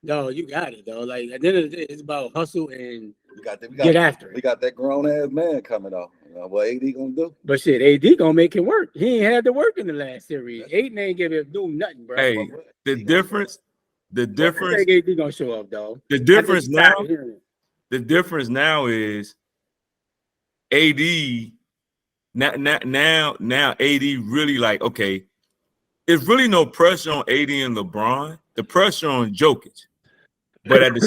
No, you got it though. Like at the end of the day, it's about hustle and We get after it. we got that grown ass man coming on. What AD gonna do? But shit, AD gonna make it work. He ain't had to work in the last series. Ayton ain't give him do nothing, bro. Hey, the difference, I think AD gonna show up, though. the difference now, the difference now is AD. Now AD really like, okay, it's really no pressure on AD and LeBron. The pressure on Jokic. But at the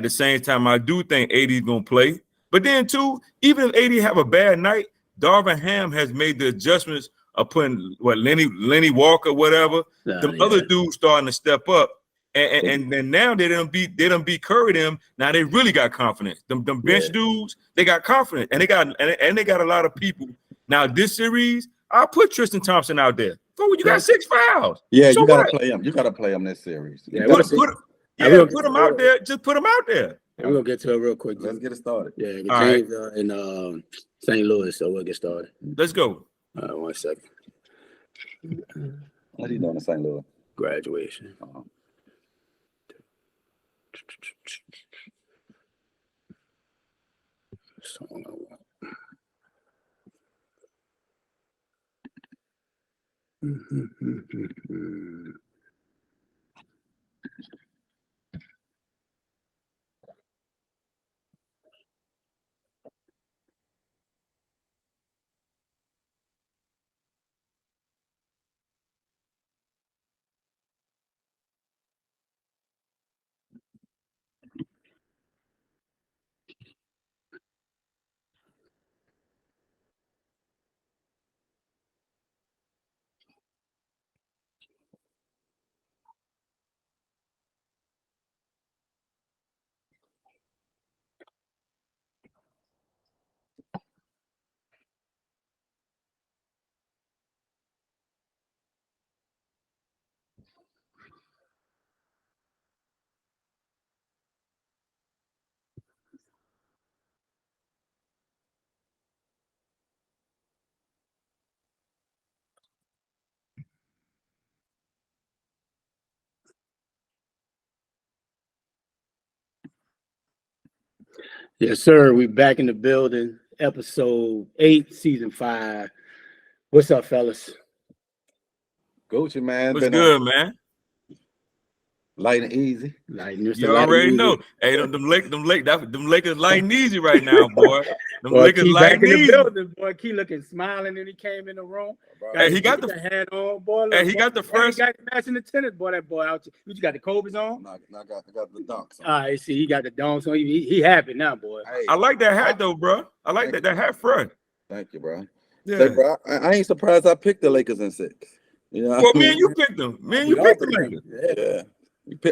same time, I do think AD is gonna play. But then too, even if AD have a bad night, Darvin Ham has made the adjustments of putting Lenny Walker, whatever. The other dudes starting to step up. And then now they done beat Curry them. Now they really got confidence. Them bench dudes, they got confidence, and they got a lot of people. Now this series, I'll put Tristan Thompson out there. Oh, you got 6 fouls. Yeah, so you gotta play him. You gotta play him this series. Yeah, put him out there. Just put him out there. We're gonna get to it real quick. Let's get it started. Yeah, James in St. Louis, so we'll get started. Let's go. 1 second. What are you doing in St. Louis? Graduation. Song I want. Yes, sir. We back in the building. Episode 8, season 5. What's up, fellas? Gucci, man. What's good, man? Light and easy. You already know. Hey, them Lakers light and easy right now, boy. Them Lakers light and easy. Building, boy. Key looking smiling, and he came in the room. Hey, he got the hat on, boy. Look, hey, he got the first. He got matching the tennis, boy. That boy out. You got the Kobe's on. I got the dunks. All right, see, he got the dunks on. He happy now, boy. Hey, I like that hat though, bro. I like that hat front. Thank you, bro. Yeah, say, bro. I ain't surprised I picked the Lakers in 6. You know, well, me and you picked them. Me and you picked the Lakers. Yeah.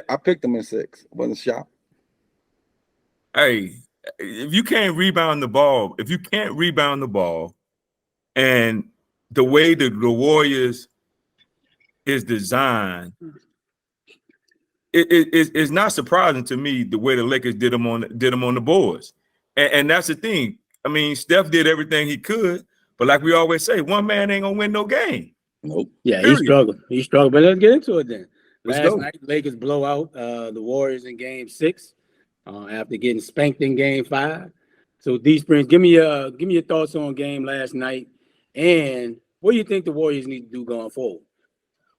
I picked them in 6. Wasn't shocked. Hey, if you can't rebound the ball, and the way the Warriors is designed, it's not surprising to me the way the Lakers did them on the boards. And that's the thing. I mean, Steph did everything he could, but like we always say, one man ain't gonna win no game. Nope. Yeah, he struggled. But let's get into it then. Last night, Lakers blow out the Warriors in Game 6 after getting spanked in Game 5. So, D Springs, give me your thoughts on game last night, and what do you think the Warriors need to do going forward?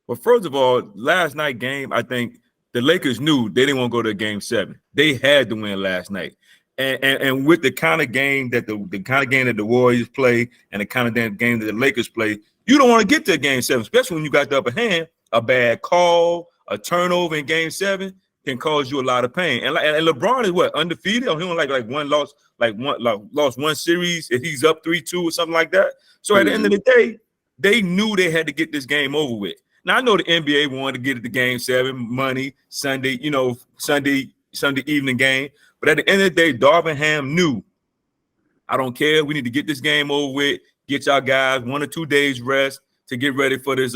Well, first of all, last night game, I think the Lakers knew they didn't want to go to Game 7. They had to win last night, and with the kind of game that the Warriors play and the kind of game that the Lakers play, you don't want to get to Game 7, especially when you got the upper hand. A bad call, a turnover in Game 7 can cause you a lot of pain. And LeBron is what, undefeated? Or he only like one loss, lost one series if he's up 3-2 or something like that. So at the end of the day, they knew they had to get this game over with. Now I know the NBA wanted to get it to Game 7, money, Sunday, Sunday evening game. But at the end of the day, Darvin Ham knew, I don't care. We need to get this game over with. Get y'all guys 1 or 2 days rest to get ready for this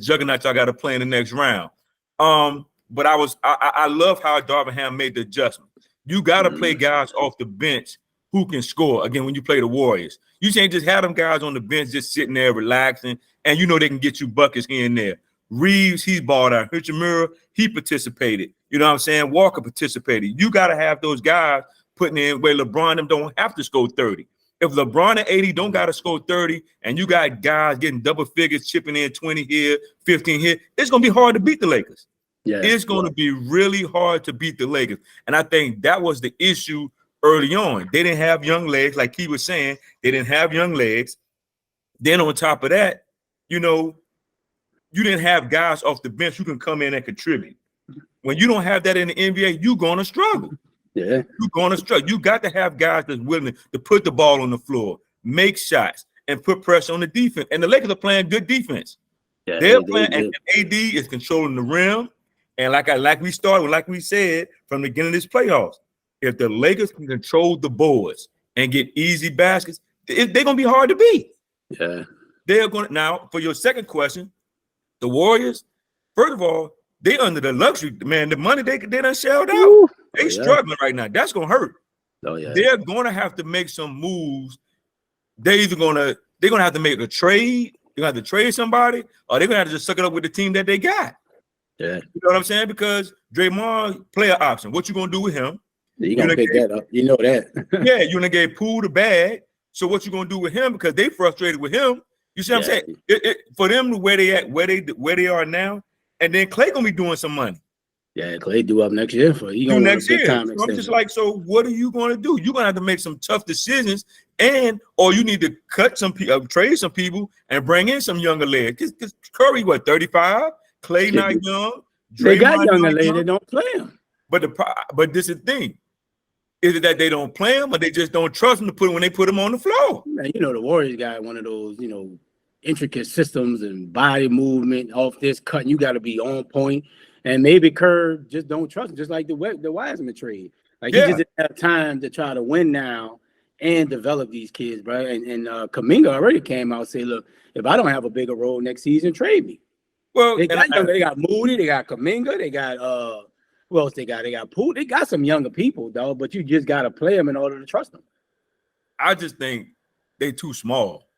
juggernaut y'all got to play in the next round. But I love how Darvin Ham made the adjustment. You got to play guys off the bench who can score. Again, when you play the Warriors, you can't just have them guys on the bench just sitting there relaxing, and they can get you buckets here and there. Reeves, he's balled out. Hachimura, he participated. You know what I'm saying? Walker participated. You got to have those guys putting in where LeBron them don't have to score 30. If LeBron and 80 don't got to score 30, and you got guys getting double figures, chipping in 20 here, 15 here, it's going to be hard to beat the Lakers. Yeah, it's going to be really hard to beat the Lakers. And I think that was the issue early on. They didn't have young legs, like he was saying. They didn't have young legs. Then on top of that, you know, you didn't have guys off the bench who can come in and contribute. When you don't have that in the NBA, you're going to struggle. Yeah, You're going to struggle. You got to have guys that's willing to put the ball on the floor, make shots, and put pressure on the defense. And the Lakers are playing good defense. yeah, They're playing, and AD is controlling the rim. And like we said from the beginning of this playoffs, if the Lakers can control the boards and get easy baskets, they're going to be hard to beat. Yeah, They're going to now for your second question, the Warriors. First of all, they under the luxury, man. The money they done shelled out. Ooh. They struggling right now. That's gonna hurt. Oh yeah, They're gonna have to make some moves. They're gonna have to make a trade. They're gonna have to trade somebody, or they're gonna have to just suck it up with the team that they got. yeah. You know what I'm saying? Because Draymond player option. What you gonna do with him? You gonna pick that up? You know that. Yeah, you gonna get Poole the bag. So what you gonna do with him? Because they frustrated with him. You see what I'm saying? For them to where they are now, and then Clay gonna be doing some money. Yeah, Clay due up next year for you. Next year. So I'm just like, so what are you going to do? You're going to have to make some tough decisions, or you need to cut some people, trade some people, and bring in some younger legs. Because Curry, 35? Clay not young. They got younger legs. They don't play him. But this is the thing. Is it that they don't play him, or they just don't trust him to put when they put him on the floor? Man, you know, the Warriors got one of those, intricate systems and body movement off this cut. You got to be on point. And maybe Kerr just don't trust him, just like the Wiseman trade. Like he just didn't have time to try to win now and develop these kids, bro. And Kuminga already came out and said, look, if I don't have a bigger role next season, trade me. Well, they got Moody, they got Kuminga, they got who else they got? They got Poole. They got some younger people, though, but you just gotta play them in order to trust them. I just think they too small.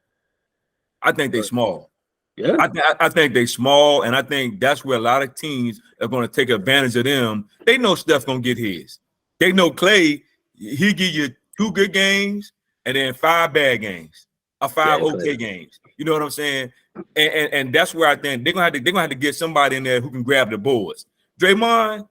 I think they small. Yeah, I think they small, and I think that's where a lot of teams are going to take advantage of them. They know Steph going to get his. They know Clay, he give you 2 good games and then 5 bad games, or 5 okay games. You know what I'm saying? And that's where I think they're gonna have to get somebody in there who can grab the boards. Draymond,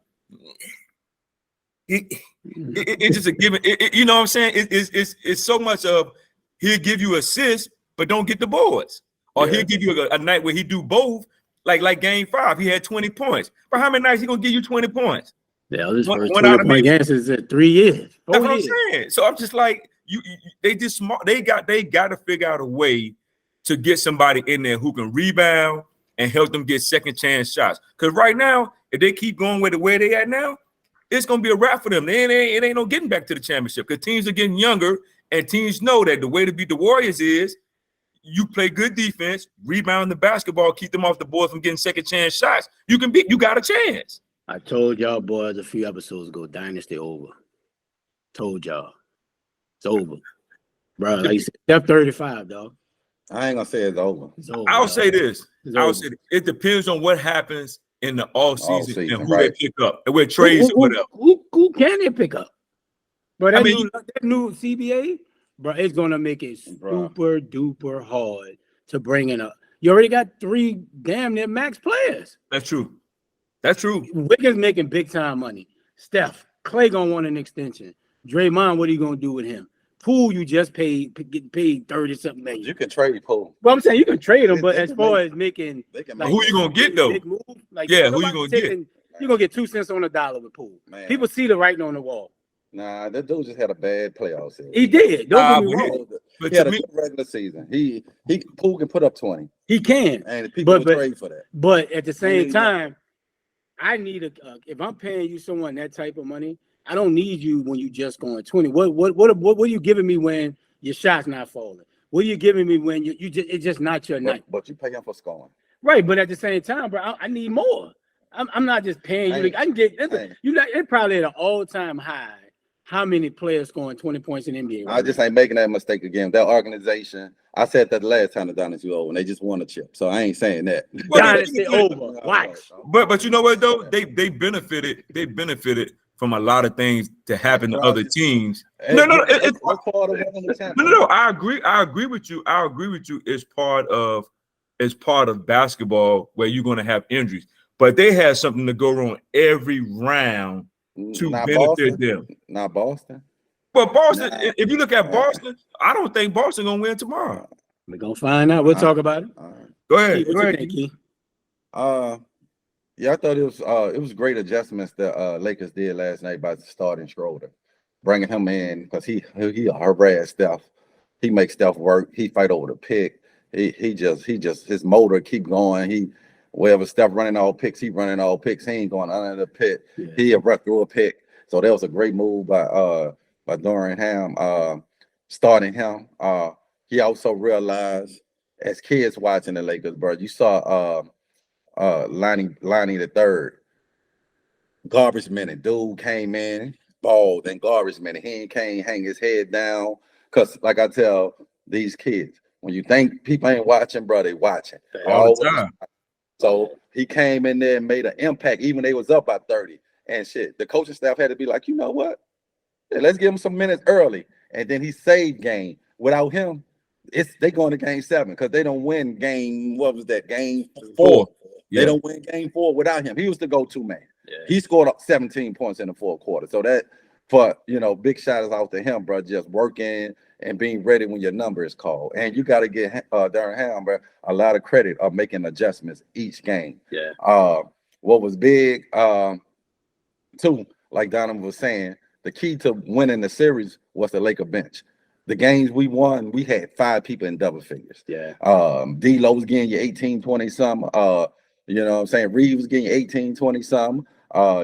it's just a given. You know what I'm saying? It's so much of he'll give you assists, but don't get the boards. Or he'll give you a night where he do both, like game 5. He had 20 points. For how many nights he gonna give you 20 points? Yeah, this first 20-point games is 3 years. That's what I'm saying. So I'm just like, they just smart. They got to figure out a way to get somebody in there who can rebound and help them get second chance shots. Because right now, if they keep going with the way they at now, it's gonna be a wrap for them. It ain't no getting back to the championship because teams are getting younger, and teams know that the way to beat the Warriors is you play good defense, rebound the basketball, keep them off the board from getting second chance shots. You got a chance. I told y'all boys a few episodes ago, Dynasty over. Told y'all. It's over. Bro, like you said, Steph 35, dog. I ain't gonna say it's over. I'll say this. It depends on what happens in the off season and who they pick up and where trades or whatever. Who can they pick up? But that new CBA, bro, it's gonna make it super duper hard to bring in you already got 3 damn near max players. That's true. Wiggins making big time money. Steph, Clay gonna want an extension. Draymond, what are you gonna do with him? Poole, you just getting paid 30-something million. You can trade Poole. Well, I'm saying you can trade him, but as far as making, who you gonna get though? Move, who you gonna get? You're gonna get 2 cents on the dollar with Poole. Man. People see the writing on the wall. Nah, that dude just had a bad playoff season. He did. Don't get me wrong. But he had a good regular season. Poole can put up 20. He can. And people will trade for that. But at the same time, I need if I'm paying you someone that type of money, I don't need you when you just going 20. What are you giving me when your shot's not falling? What are you giving me when it's just not your night? But you pay him for scoring. Right, but at the same time, bro, I need more. I'm not just paying you. I can get it's probably at an all-time high how many players scoring 20 points in the NBA? I just ain't making that mistake again. That organization, I said that the last time the Dynasty was over, and they just won a chip. So I ain't saying that. Dynasty over. Watch. But you know what though? They benefited from a lot of things to happen to other teams. No, it's part of no. I agree with you. I agree with you. It's part of basketball where you're going to have injuries, but they had something to go wrong every round to benefit them. Not Boston. But Boston, if you look at Boston, I don't think Boston gonna win tomorrow. We're gonna find out. We'll talk about it. Go ahead. What you think, Key? Yeah, I thought it was great adjustments that Lakers did last night by starting Schroeder, bringing him in because he harass Steph. He makes Steph work. He fight over the pick. He just his motor keep going. Wherever Steph running all picks, he running all picks. He ain't going under the pit. Yeah. He'll run through a pick. So that was a great move by Dorian Ham starting him. He also realized as kids watching the Lakers, bro, you saw Lonnie the third, garbage minute. Dude came in, balled, and garbage minute. He can't hang his head down. Cause like I tell these kids, when you think people ain't watching, bro, they watching. All the time. So he came in there and made an impact, even they was up by 30 and shit. The coaching staff had to be like, you know what? Yeah, let's give him some minutes early. And then he saved game. Without him, they going to game 7 because they don't win game, what was that, game 4. Yeah. They don't win game 4 without him. He was the go-to man. Yeah. He scored up 17 points in the fourth quarter. So that, big shout out to him, bro, just working and being ready when your number is called. And you got to get Darren Ham, bro, a lot of credit of making adjustments each game. Yeah. What was big, too, like Donovan was saying, the key to winning the series was the Laker bench. The games we won, we had 5 people in double figures. Yeah. D-Lo was getting you 18, 20 something. You know what I'm saying? Reeves was getting you 18, 20 something.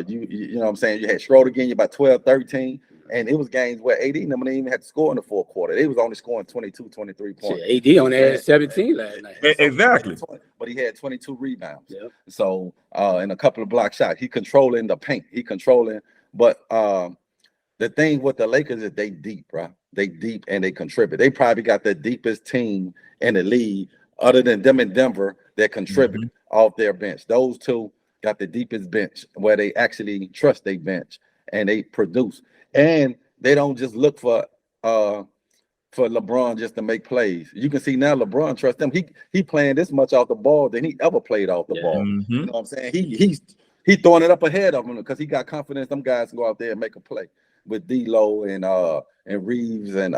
You know what I'm saying? You had Schroeder getting you about 12, 13. And it was games where AD didn't even have to score in the fourth quarter. They was only scoring 22, 23 points. AD only had 17 last night. Exactly. But he had 22 rebounds. Yep. So, and a couple of block shots. He controlling the paint. But the thing with the Lakers is they deep, bro. They deep and they contribute. They probably got the deepest team in the league other than them in Denver that contribute off their bench. Those two got the deepest bench where they actually trust their bench and they produce. And they don't just look for LeBron just to make plays. You can see now LeBron trusts them. He playing this much off the ball than he ever played off the ball. You know what I'm saying? He throwing it up ahead of him because he got confidence. Them guys can go out there and make a play with D-Lo and Reeves and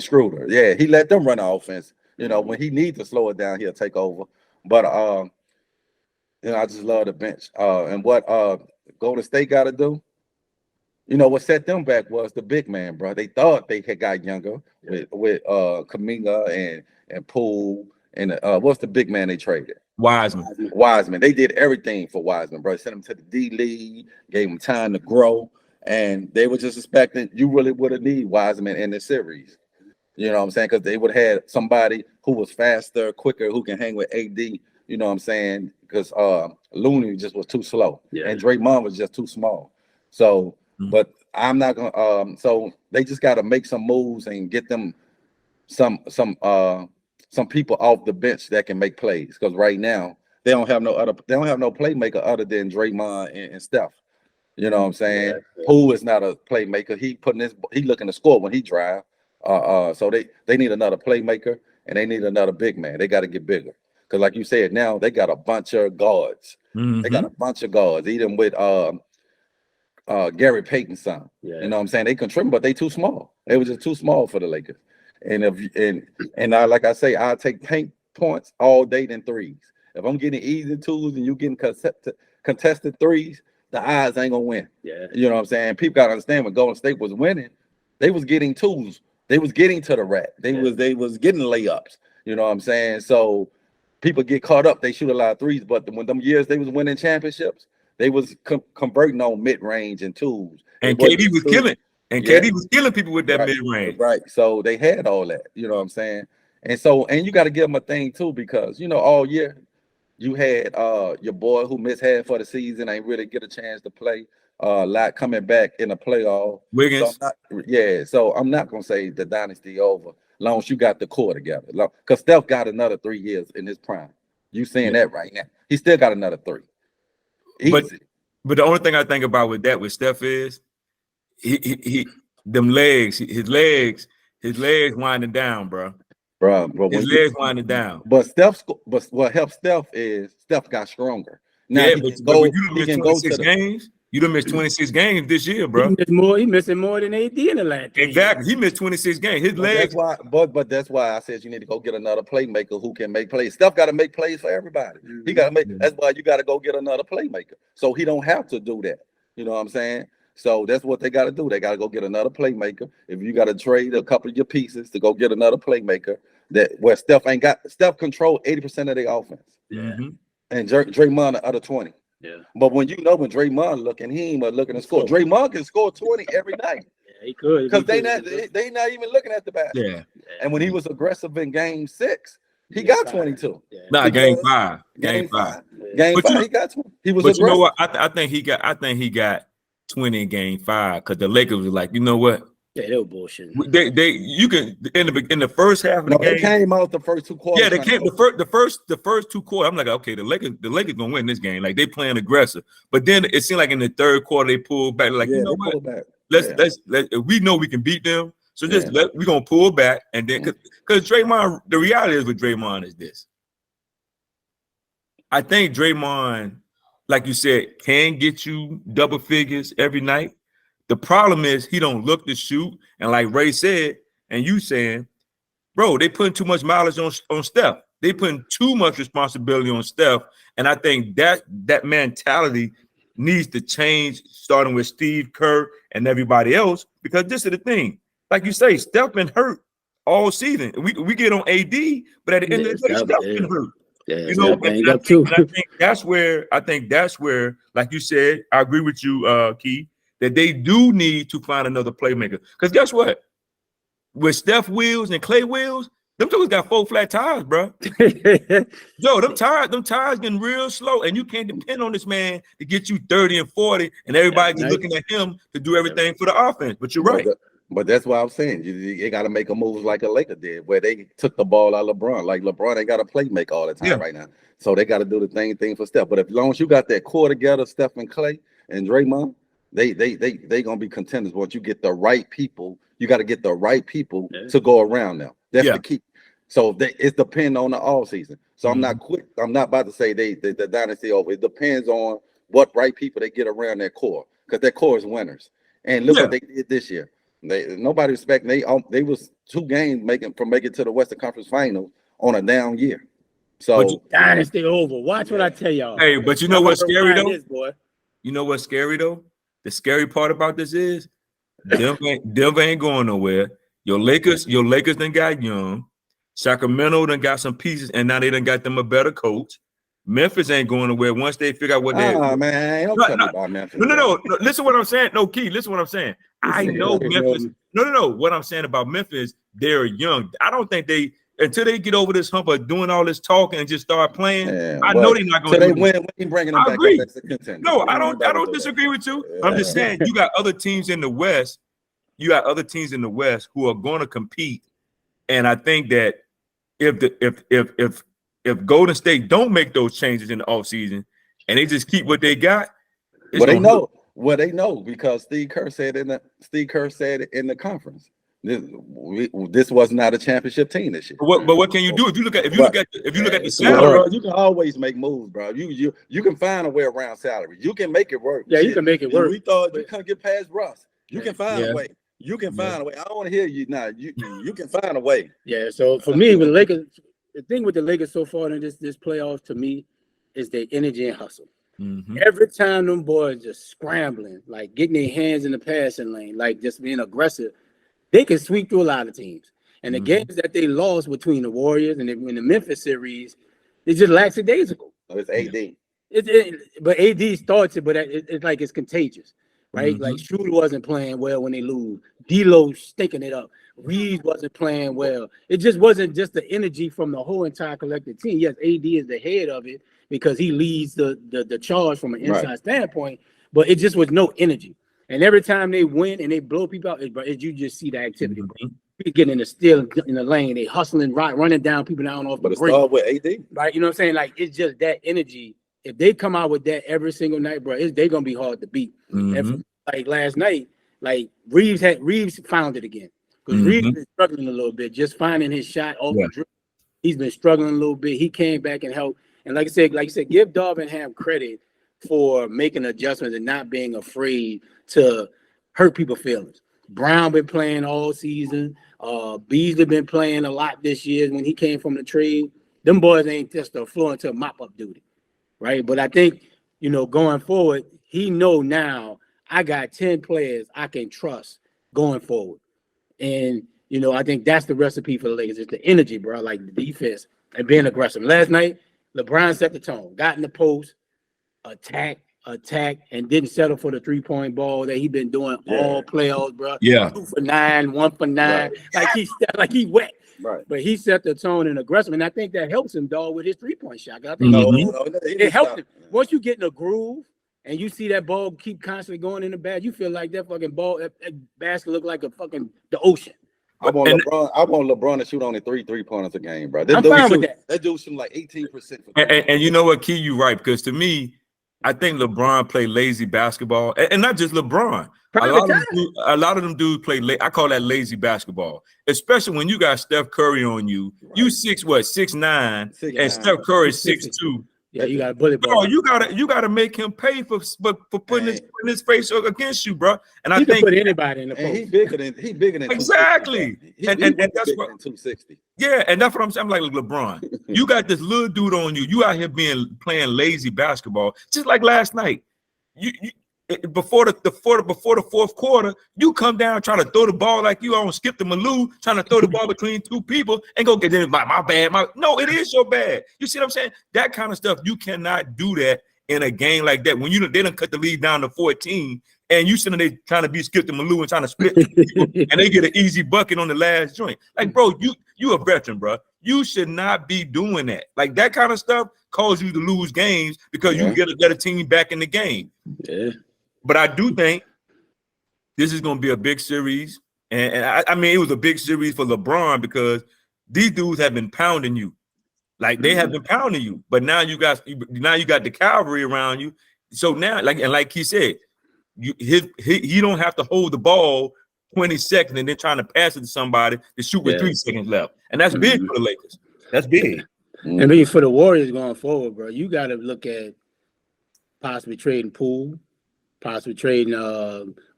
Schroeder. Yeah, he let them run the offense. You know, when he needs to slow it down, he'll take over. But I just love the bench. And what Golden State got to do. You know what set them back was the big man, bro. They thought they had got younger with Kuminga and Poole and what's the big man they traded? Wiseman. They did everything for Wiseman, bro. Sent him to the D League, gave him time to grow, and they were just expecting you really would have need Wiseman in the series. You know what I'm saying? Because they would have had somebody who was faster, quicker, who can hang with AD. You know what I'm saying? Because Looney just was too slow, and Draymond was just too small. So. But I'm not gonna. So they just got to make some moves and get them some people off the bench that can make plays. Because right now they don't have no playmaker other than Draymond and Steph. You know what I'm saying? Who is not a playmaker? He looking to score when he drive. So they need another playmaker and they need another big man. They got to get bigger. Because like you said, now they got a bunch of guards. They got a bunch of guards. Even with Gary Payton's son. You know what I'm saying? They contribute, but they too small. They were just too small for the Lakers. And I like I say, I'll take paint points all day than threes. If I'm getting easy twos and you getting contested threes, the odds ain't gonna win. Yeah. You know what I'm saying? People gotta understand when Golden State was winning, they was getting twos. They was getting to the rack. They was getting layups. You know what I'm saying? So people get caught up. They shoot a lot of threes, but when them years they was winning championships, they was converting on mid-range and twos. And KD was killing. And KD was killing people with that mid-range. Right. So they had all that. You know what I'm saying? And you got to give them a thing too, because all year you had your boy who missed half for the season, ain't really get a chance to play. lot coming back in the playoff. Wiggins. So I'm not gonna say the dynasty over, long as you got the core together. Because Steph got another 3 years in his prime. You seeing that right now? He still got another 3. Easy. But the only thing I think about with Steph is he them legs, his legs winding down, bro. His legs winding down. But what helps Steph is Steph got stronger. Now Yeah, but you done missed 26 games. You done missed 26 games this year, bro. He missing more than AD in the last. Exactly. He missed 26 games. His legs. That's why I said you need to go get another playmaker who can make plays. Steph got to make plays for everybody. He got to make. That's why you got to go get another playmaker. So he don't have to do that. You know what I'm saying? So that's what they got to do. They got to go get another playmaker. If you got to trade a couple of your pieces to go get another playmaker, where Steph control 80% of their offense. Yeah. And Draymond the other 20. Yeah. But when Draymond looking, he ain't looking to score. Draymond can score 20 every night. Yeah, he could. Because they not even looking at the basket. Yeah. And when he was aggressive in game 6, he got 22. Yeah. Nah, game 5. Game 5. Game 5, he got 20. He was but aggressive. You know what? I think he got 20 in game 5 because the Lakers was like, you know what? Yeah, they were bullshit. You can in the first half of the game. They came out the first 2 quarters. Yeah, they came the first 2 quarters. I'm like, okay, the Lakers gonna win this game. Like they playing aggressive. But then it seemed like in the third quarter they pulled back. Like, you know what? Let's we know we can beat them. So we're gonna pull back and then because Draymond, the reality is with Draymond is this. I think Draymond, like you said, can get you double figures every night. The problem is he don't look to shoot, and like Ray said, and you saying, bro, they putting too much mileage on Steph. They putting too much responsibility on Steph, and I think that mentality needs to change, starting with Steve Kerr and everybody else. Because this is the thing, like you say, Steph been hurt all season. We get on AD, but at the end of the day, Steph been hurt. Yeah, you know, and I think that's where, like you said, I agree with you, Key. That they do need to find another playmaker. Because guess what? With Steph wheels and Clay wheels, them two got 4 flat tires, bro. Yo, them tires getting real slow, and you can't depend on this man to get you 30 and 40, and everybody's looking at him to do everything for the offense. But you're right. But that's why I'm saying you got to make a move like a Laker did, where they took the ball out of LeBron. Like LeBron ain't got to playmaker all the time right now. So they got to do the thing for Steph. But as long as you got that core together, Steph and Clay and Draymond, they gonna be contenders. Once you get the right people, you got to get the right people to go around them. That's the key. So it depends on the all season. So I'm not quick. I'm not about to say the dynasty over. It depends on what right people they get around their core, because their core is winners. And look what they did this year. Nobody expect they was 2 games making to the Western Conference Finals on a down year. So dynasty over. Watch what I tell y'all. Hey, but you know what's scary though? You know what's scary though? The scary part about this is Denver ain't going nowhere. Your Lakers done got young. Sacramento done got some pieces, and now they done got them a better coach. Memphis ain't going nowhere once they figure out what they. Oh man, don't tell me about Memphis. No. Listen what I'm saying. No, Key, listen what I'm saying. I know Memphis. No. What I'm saying about Memphis, they're young. I don't think until they get over this hump of doing all this talking and just start playing. I know they're not going to. So they win. We bringing them back. Agree. No, I don't disagree with you. I'm just saying you got other teams in the West. You got other teams in the West who are going to compete, and I think that if Golden State don't make those changes in the offseason and they just keep what they got, they know because Steve Kerr said in the conference. This was not a championship team this year. But what can you do if you look at the salary? You can always make moves, bro. You can find a way around salary. You can make it work. Yeah, you can make it work. We thought you couldn't get past Russ. You can find a way. You can find a way. I don't want to hear you now. You can find a way. Yeah. So for me, with the Lakers, the thing with the Lakers so far in this playoff to me is their energy and hustle. Mm-hmm. Every time them boys just scrambling, like getting their hands in the passing lane, like just being aggressive, they can sweep through a lot of teams. And the games that they lost between the Warriors and in the Memphis series, it's just lackadaisical. It's AD. But AD starts it, but it's like it's contagious, right? Mm-hmm. Like Schroeder wasn't playing well when they lose. D'Lo stinking it up. Reeves wasn't playing well. It just wasn't just the energy from the whole entire collective team. Yes, AD is the head of it because he leads the charge from an inside standpoint. but it just was no energy. And every time they win and they blow people out, you just see the activity. He's getting in the steal in the lane, they hustling, running down people down off But the it break. started with AD. Right, you know what I'm saying? Like, it's just that energy. If they come out with that every single night, bro, they're gonna be hard to beat. And like last night, like Reeves found it again. Because Reeves been struggling a little bit, just finding his shot off the dribble. He's been struggling a little bit. He came back and helped. And like you said, give Darvingham credit for making adjustments and not being afraid to hurt people's feelings. Brown been playing all season. Beasley been playing a lot this year. When he came from the trade, them boys ain't just the floor into mop-up duty, right? But I think, you know, going forward, he know now I got 10 players I can trust going forward. And, you know, I think that's the recipe for the Lakers. It's the energy, bro, like the defense and being aggressive. Last night, LeBron set the tone, got in the post, attack, and didn't settle for the three-point ball that he been doing all playoffs, bro. Yeah. 2 for 9, 1 for 9, like he wet. Right. But he set the tone and aggressive, and I think that helps him, dog, with his three-point shot. I think it helped him. Once you get in a groove and you see that ball keep constantly going in the bag, you feel like that fucking ball, that basket look like the ocean. I want LeBron to shoot only 3 3-pointers a game, bro. I'm fine with that. That dude shooting like 18%. And you know what, Key, you right, because to me, I think LeBron play lazy basketball, and not just LeBron. A lot of them dudes play. I call that lazy basketball, especially when you got Steph Curry on you. Right. You 6'9", and Steph Curry 6'2". Yeah, you got a bullet ball. Oh, you gotta make him pay for putting his face against you, bro. And I think put anybody in the post. He bigger than exactly. And that's what 260. Yeah, and that's what I'm saying. I'm like LeBron. You got this little dude on you. You out here playing lazy basketball, just like last night. You before the fourth quarter, you come down trying to throw the ball like you on Skip the Malou, trying to throw the ball between two people and go get in. My bad. No, it is your bad. You see what I'm saying? That kind of stuff, you cannot do that in a game like that. When they done cut the lead down to 14, and you sitting there trying to be Skip the Malou and trying to split people, and they get an easy bucket on the last joint. Like, bro, you a veteran, bro. You should not be doing that. Like, that kind of stuff causes you to lose games because you get a better team back in the game. Yeah. But I do think this is going to be a big series. And I mean, it was a big series for LeBron because these dudes have been pounding you. Like, they have been pounding you. But now you got the cavalry around you. So now, like he said, he don't have to hold the ball 20 seconds and then trying to pass it to somebody to shoot with 3 seconds left. And that's big for the Lakers. That's big. I mean, for the Warriors going forward, bro, you got to look at possibly trading Poole, possibly trading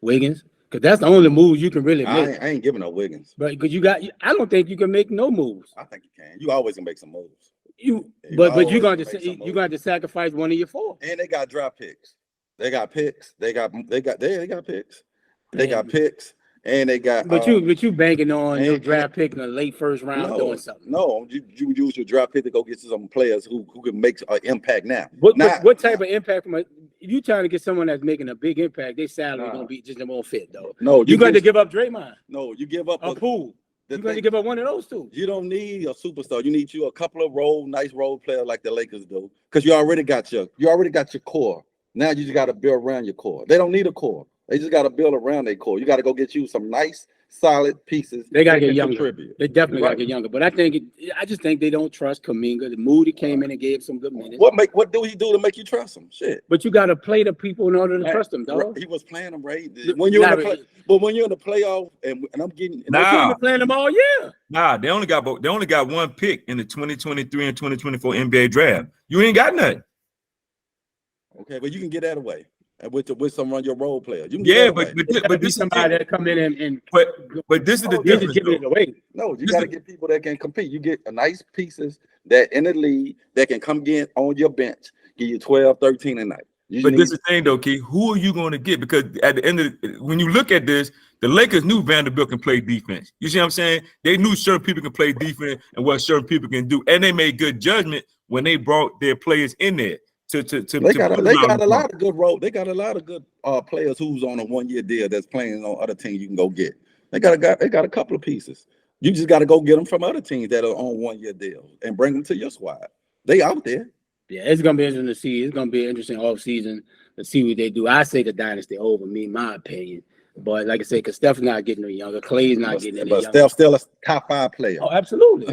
Wiggins, because that's the only moves you can really make. I ain't giving up Wiggins. But because I don't think you can make no moves. I think you can. You always can make some moves. But you're going to sacrifice one of your 4. And they got draft picks. They got picks. They got picks. They got picks. And they got. But you banking on your draft pick in the late first round doing something. No, you use your draft pick to go get some players who can make an impact now. What type of impact if you trying to get someone that's making a big impact, their salary gonna be just won't fit though. No, you're going to give up Draymond. No, you give up a Poole. You're going to give up one of those two. You don't need a superstar. You need a couple of nice role players like the Lakers do, because you already got your core. Now you just got to build around your core. They don't need a core. They just got to build around their core. You got to go get you some nice, solid pieces. They got to get younger. They definitely got to get younger. But I just think they don't trust Kuminga. The Moody came in and gave some good minutes. What do he do to make you trust him? Shit. But you got to play the people in order to trust them, dog. He was playing them right. When you're in the playoff, and I'm getting you've been playing them all year. Nah, they only got one pick in the 2023 and 2024 NBA draft. You ain't got nothing. Okay, but you can get that away. With some of your role players. You can but this somebody that come in and but this is the difference. Just giving it away. No, you got to get people that can compete. You get nice pieces that in the league that can come get on your bench, give you 12, 13 a night. But this is the thing though, Key. Who are you going to get? Because at the end of when you look at this, the Lakers knew Vanderbilt can play defense. You see what I'm saying? They knew certain people can play defense and what certain people can do, and they made good judgment when they brought their players in there. They got a lot of good role. They got a lot of good players who's on a 1-year deal that's playing on other teams you can go get. They got a couple of pieces. You just got to go get them from other teams that are on 1-year deals and bring them to your squad. They out there. Yeah, it's gonna be interesting to see. It's gonna be an interesting off season. Let's see what they do. I say the dynasty over, my opinion. But like I said, because Steph's not getting any younger, Clay's not getting any But younger. Steph's still a top 5 player. Oh, absolutely.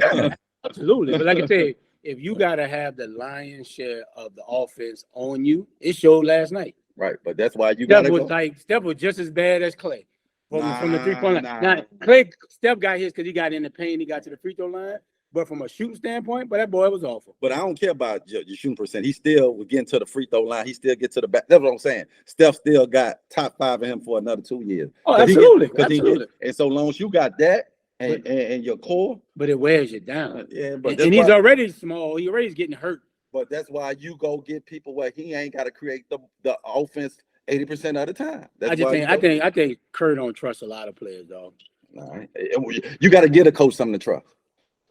Absolutely. But like I said, if you got to have the lion's share of the offense on you, it showed last night. Right, but that's why you got to go. Steph was just as bad as Clay from the 3-point line. Nah. Now, Steph got his because he got in the paint, he got to the free throw line. But from a shooting standpoint, but that boy was awful. But I don't care about your shooting percent. He still was getting to the free throw line. He still get to the back. That's what I'm saying. Steph still got top 5 in him for another 2 years. Oh, absolutely. And so long as you got that and your core. But it wears you down. Yeah, but and he's already small. He already is getting hurt. But that's why you go get people where he ain't got to create the offense 80% of the time. I think Kerr don't trust a lot of players, dog. All right. You got to get a coach something to trust.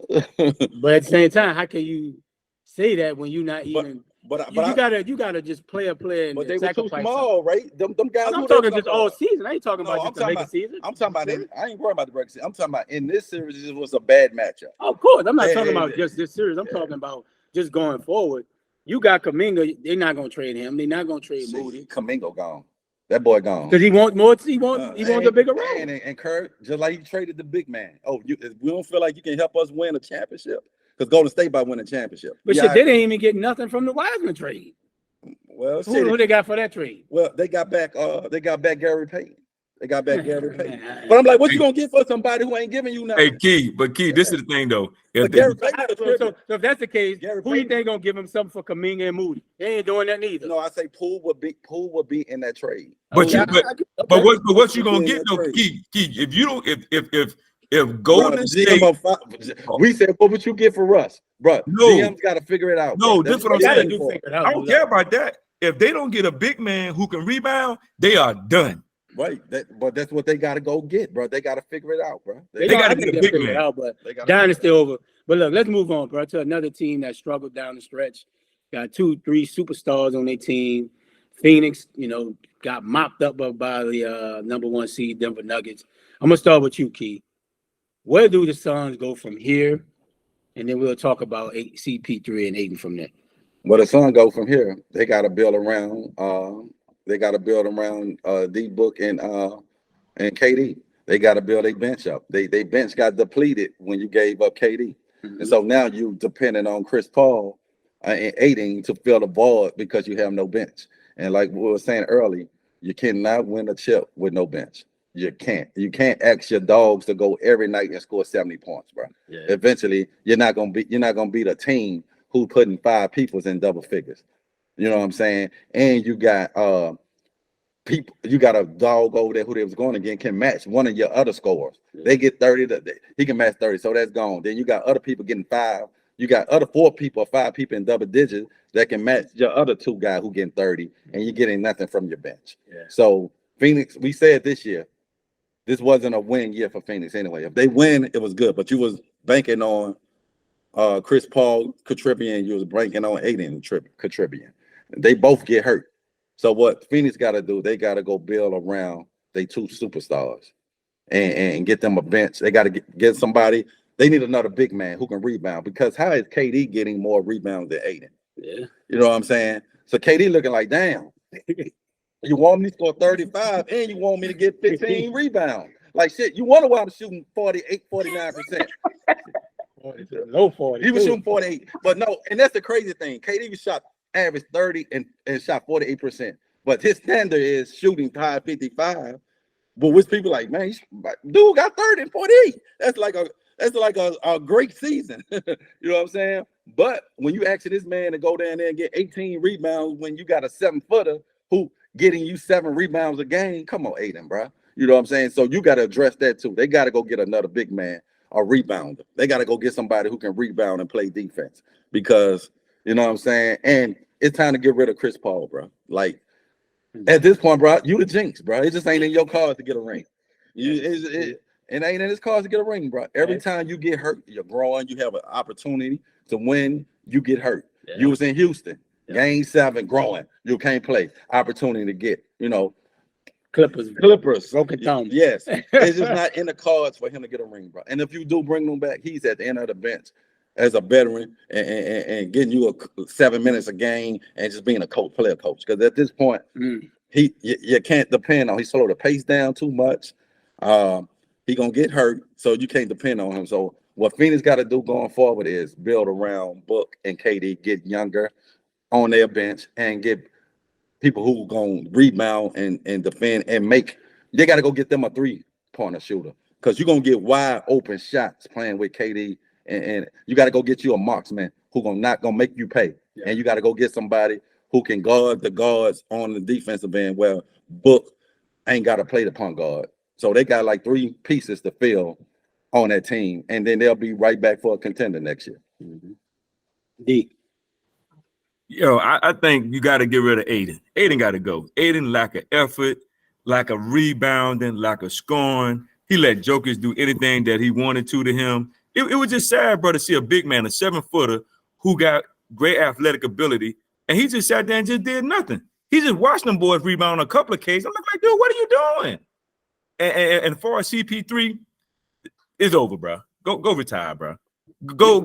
But at the same time, how can you say that when you're not even? But you gotta just play a player. But they were too small, right? Them guys. I'm talking just all season. I ain't talking about just the regular season. I'm talking about. I ain't worried about the regular season. I'm talking about in this series. It was a bad matchup. Of course, I'm not talking about just this series. I'm talking about just going forward. You got Kuminga. They're not gonna trade him. They're not gonna trade Moody. Kuminga gone. That boy gone. Because he wants more. He wants a bigger role. And Kurt, just like he traded the big man. Oh, we don't feel like you can help us win a championship because Golden State by winning a championship. But shit, they didn't even get nothing from the Wiseman trade. Well, who they got for that trade? Well, they got back Gary Payton. They got back Gary Payton. But I'm like, what you gonna get for somebody who ain't giving you nothing? Hey, Key, this is the thing though. So if that's the case, who you think gonna give him something for Kuminga and Moody? They ain't doing that neither. No, I say Poole would be in that trade. But what you gonna get though, Key? If you don't, if Golden State, we said, what would you get for Russ, bro? No, GM's got to figure it out. No, that's what I'm saying. I don't care about that. If they don't get a big man who can rebound, they are done. Right, but that's what they got to go get, bro. They got to figure it out, bro. They got to get a big man. Out, but dynasty over. But look, let's move on, bro, to another team that struggled down the stretch. Got 2-3 superstars on their team. Phoenix, got mopped up by the number 1 seed Denver Nuggets. I'm gonna start with you, Key. Where do the Suns go from here? And then we'll talk about CP3 and Ayton from there. Well, the Suns go from here. They got to build around. They got to build around D-Book and KD. They got to build a bench up. They bench got depleted when you gave up KD. Mm-hmm. And so now you depending on Chris Paul and Ayton to fill the void because you have no bench. And like we were saying earlier, you cannot win a chip with no bench. You can't. You can't ask your dogs to go every night and score 70 points, bro. Yeah. Eventually, you're not gonna beat a team who putting 5 people in double figures. You know what I'm saying? And you got people. You got a dog over there who they was going against can match one of your other scorers. Yeah. They get 30. He can match 30, so that's gone. Then you got other people getting 5. You got other 4 people or 5 people in double digits that can match your other 2 guys who getting 30, and you're getting nothing from your bench. Yeah. So Phoenix, we said this year, this wasn't a win year for Phoenix anyway. If they win, it was good, but you was banking on Chris Paul contributing, you was banking on Ayton contributing. They both get hurt. So what Phoenix got to do, they got to go build around their 2 superstars and get them a bench. They got to get somebody. They need another big man who can rebound, because how is KD getting more rebounds than Ayton? Yeah. You know what I'm saying? So KD looking like, damn, you want me to score 35 and you want me to get 15 rebounds. Like shit, you wonder why I'm shooting 48, 49%. Low 40. He was shooting 48. But no, and that's the crazy thing. KD was shot average 30 and shot 48%. But his standard is shooting high 55. But which people like, man, dude got 30 and 48. That's like a great season. You know what I'm saying? But when you ask this man to go down there and get 18 rebounds when you got a 7-footer who getting you 7 rebounds a game, come on, Ayton, bro. You know what I'm saying? So you got to address that too. They got to go get another big man, a rebounder. They got to go get somebody who can rebound and play defense, because you know what I'm saying? And it's time to get rid of Chris Paul, bro. Like at this point, bro, you the jinx, bro. It just ain't in your cards to get a ring. It ain't in his cards to get a ring, bro. Every time you get hurt, you're growing. You have an opportunity to win. You get hurt. Yeah. You was in Houston, Game 7, growing. You can't play. Opportunity to get, Clippers. Broken down. Yes. It's just not in the cards for him to get a ring, bro. And if you do bring him back, he's at the end of the bench. as a veteran and getting you 7 minutes a game and just being a player coach. Because at this point, you can't depend on. He slowed the pace down too much. He gonna get hurt, so you can't depend on him. So what Phoenix got to do going forward is build around Book and KD, get younger on their bench, and get people who gonna rebound and defend and make. They got to go get them a 3-pointer shooter, because you're gonna get wide open shots playing with KD, and you got to go get you a marksman who not gonna make you pay, and you got to go get somebody who can guard the guards on the defensive end. Well, Book ain't got to play the point guard, so they got like 3 pieces to fill on that team, and then they'll be right back for a contender next year. D. Yo, I think you got to get rid of Ayton. Ayton got to go. Ayton lack of effort, lack of rebounding, lack of scoring. He let jokers do anything that he wanted to him. It was just sad, bro, to see a big man, a 7-footer, who got great athletic ability, and he just sat there and just did nothing. He just watched them boys rebound on a couple of cases. I'm like, dude, what are you doing? And for CP3, it's over, bro. Go retire, bro. Go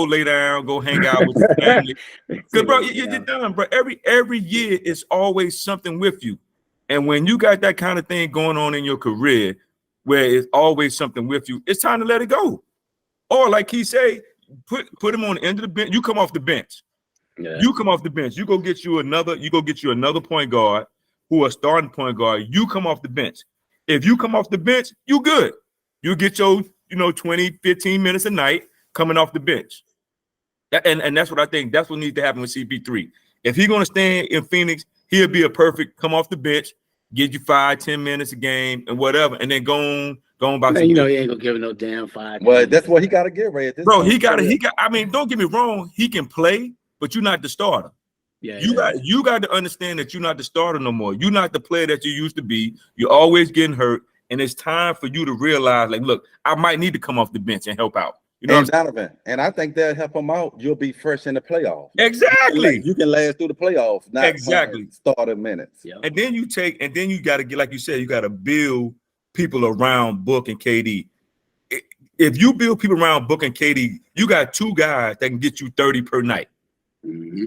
lay down, go hang out with your family. Because, bro, you're done, bro. Every year it's always something with you. And when you got that kind of thing going on in your career where it's always something with you, it's time to let it go. Or like he say, put him on the end of the bench. You come off the bench. Yeah. You come off the bench. You go get you another point guard who a starting point guard. You come off the bench. If you come off the bench, you good. You get your 20, 15 minutes a night coming off the bench. And that's what I think. That's what needs to happen with CP3. If he's gonna stay in Phoenix, he'll be a perfect come off the bench, get you 5-10 minutes a game and whatever, and then go on by. Man, he ain't gonna give no damn 5. Well, that's what he got to get, Ray. Bro, he got. I mean, don't get me wrong. He can play, but you're not the starter. You got to understand that you're not the starter no more. You're not the player that you used to be. You're always getting hurt, and it's time for you to realize, like, look, I might need to come off the bench and help out. You know, Donovan, and I think they'll help him out. You'll be fresh in the playoffs. Exactly. You can last through the playoffs. Not exactly. Starter minutes. Yeah. And then you got to get, like you said, you got to build people around Book and KD. If you build people around Book and KD, you got 2 guys that can get you 30 per night.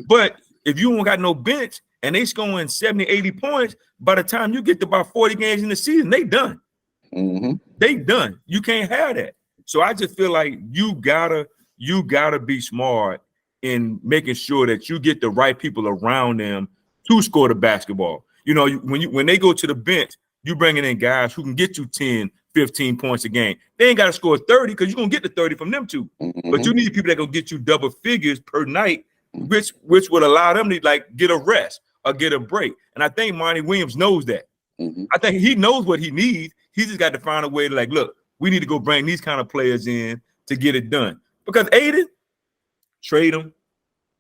But if you don't got no bench and they scoring 70, 80 points, by the time you get to about 40 games in the season, they done. They done. You can't have that. So I just feel like you gotta be smart in making sure that you get the right people around them to score the basketball. When they go to the bench, you bringing in guys who can get you 10, 15 points a game. They ain't got to score 30 because you're gonna get the 30 from them too. But you need people that gonna get you double figures per night, which would allow them to get a rest or get a break. And I think Monty Williams knows that. I think he knows what he needs. He just got to find a way to look, we need to go bring these kind of players in to get it done. Because Ayton, trade him.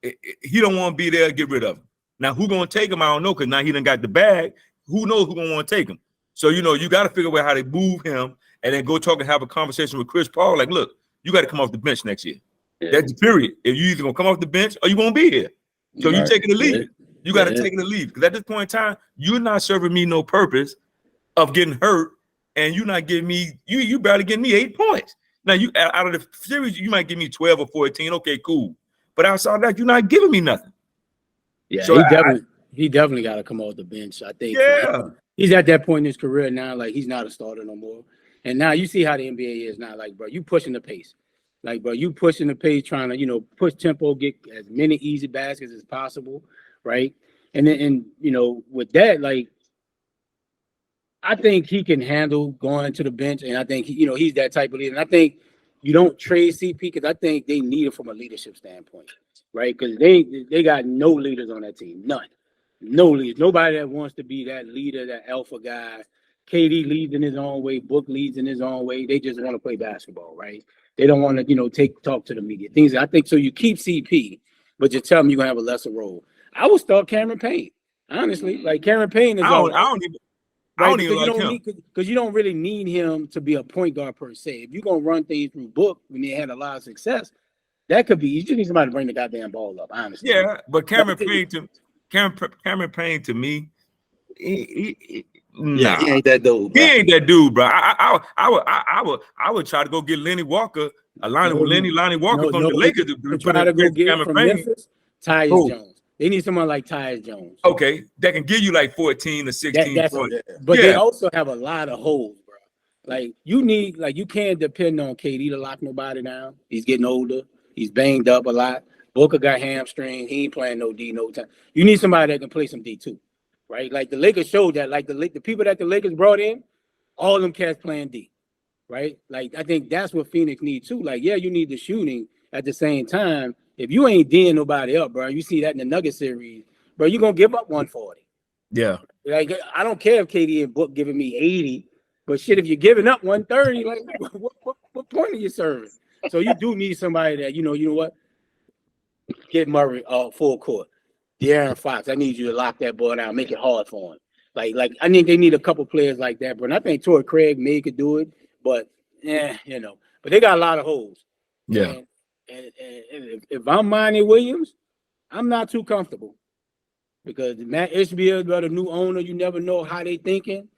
He don't want to be there, get rid of him. Now, who going to take him? I don't know, because now he done got the bag. Who knows who going to want to take him? So, you got to figure out how to move him and then go talk and have a conversation with Chris Paul. Like, look, you got to come off the bench next year. That's the period. If you either going to come off the bench or you won't be here. So you take it or leave it. You got to take it or leave. Because at this point in time, you're not serving me no purpose of getting hurt. And you're not giving me, you barely getting me 8 points. Now, you out of the series, you might give me 12 or 14. Okay, cool. But outside of that, you're not giving me nothing. Yeah, so he definitely got to come off the bench. I think he's at that point in his career now, like he's not a starter no more. And now you see how the NBA is now. Like, bro, you pushing the pace. Like, bro, you pushing the pace, trying to, push tempo, get as many easy baskets as possible, right? And then, with that, like, I think he can handle going to the bench, and I think he's that type of leader. And I think you don't trade CP because I think they need it from a leadership standpoint, right? Because they got no leaders on that team, none, no leaders, nobody that wants to be that leader, that alpha guy. KD leads in his own way, Book leads in his own way. They just want to play basketball, right? They don't want to talk to the media. Things I think so. You keep CP, but you tell them you're gonna have a lesser role. I would start Cameron Payne, honestly. Like Cameron Payne is. I don't even like him. Because you don't really need him to be a point guard per se. If you're going to run things through Book when they had a lot of success, that could be. You just need somebody to bring the goddamn ball up, honestly. Yeah, but Cameron Payne to me, Nah, he ain't that dude, he bro. ain't that dude, bro. I would try to go get Lenny Walker, Lonnie Walker from the Lakers to put try in to go against get Cameron from Payne. Memphis, Tyus Who? Jones. They need someone like Tyus Jones. Okay, that can give you like 14 or 16 points. But they Yeah. also have a lot of holes, bro. Like you can't depend on KD to lock nobody down. He's getting older. He's banged up a lot. Booker got hamstring. He ain't playing no D no time. You need somebody that can play some D too, right? Like the Lakers showed that. Like the people that the Lakers brought in, all of them cats playing D, right? Like I think that's what Phoenix needs too. Like yeah, you need the shooting at the same time. If you ain't D'ing nobody up, bro, you see that in the Nugget series, bro, you're gonna give up 140. Yeah. Like I don't care if KD and Book giving me 80, but shit, if you're giving up 130, like what point are you serving? So you do need somebody that you know what? Get Murray full court. De'Aaron Fox, I need you to lock that ball down, make it hard for him. Like I think they need a couple players like that, bro. And I think Torrey Craig may could do it, but but they got a lot of holes. Yeah. And if I'm Monty Williams, I'm not too comfortable. Because Matt Ishbia, the new owner, you never know how they thinking.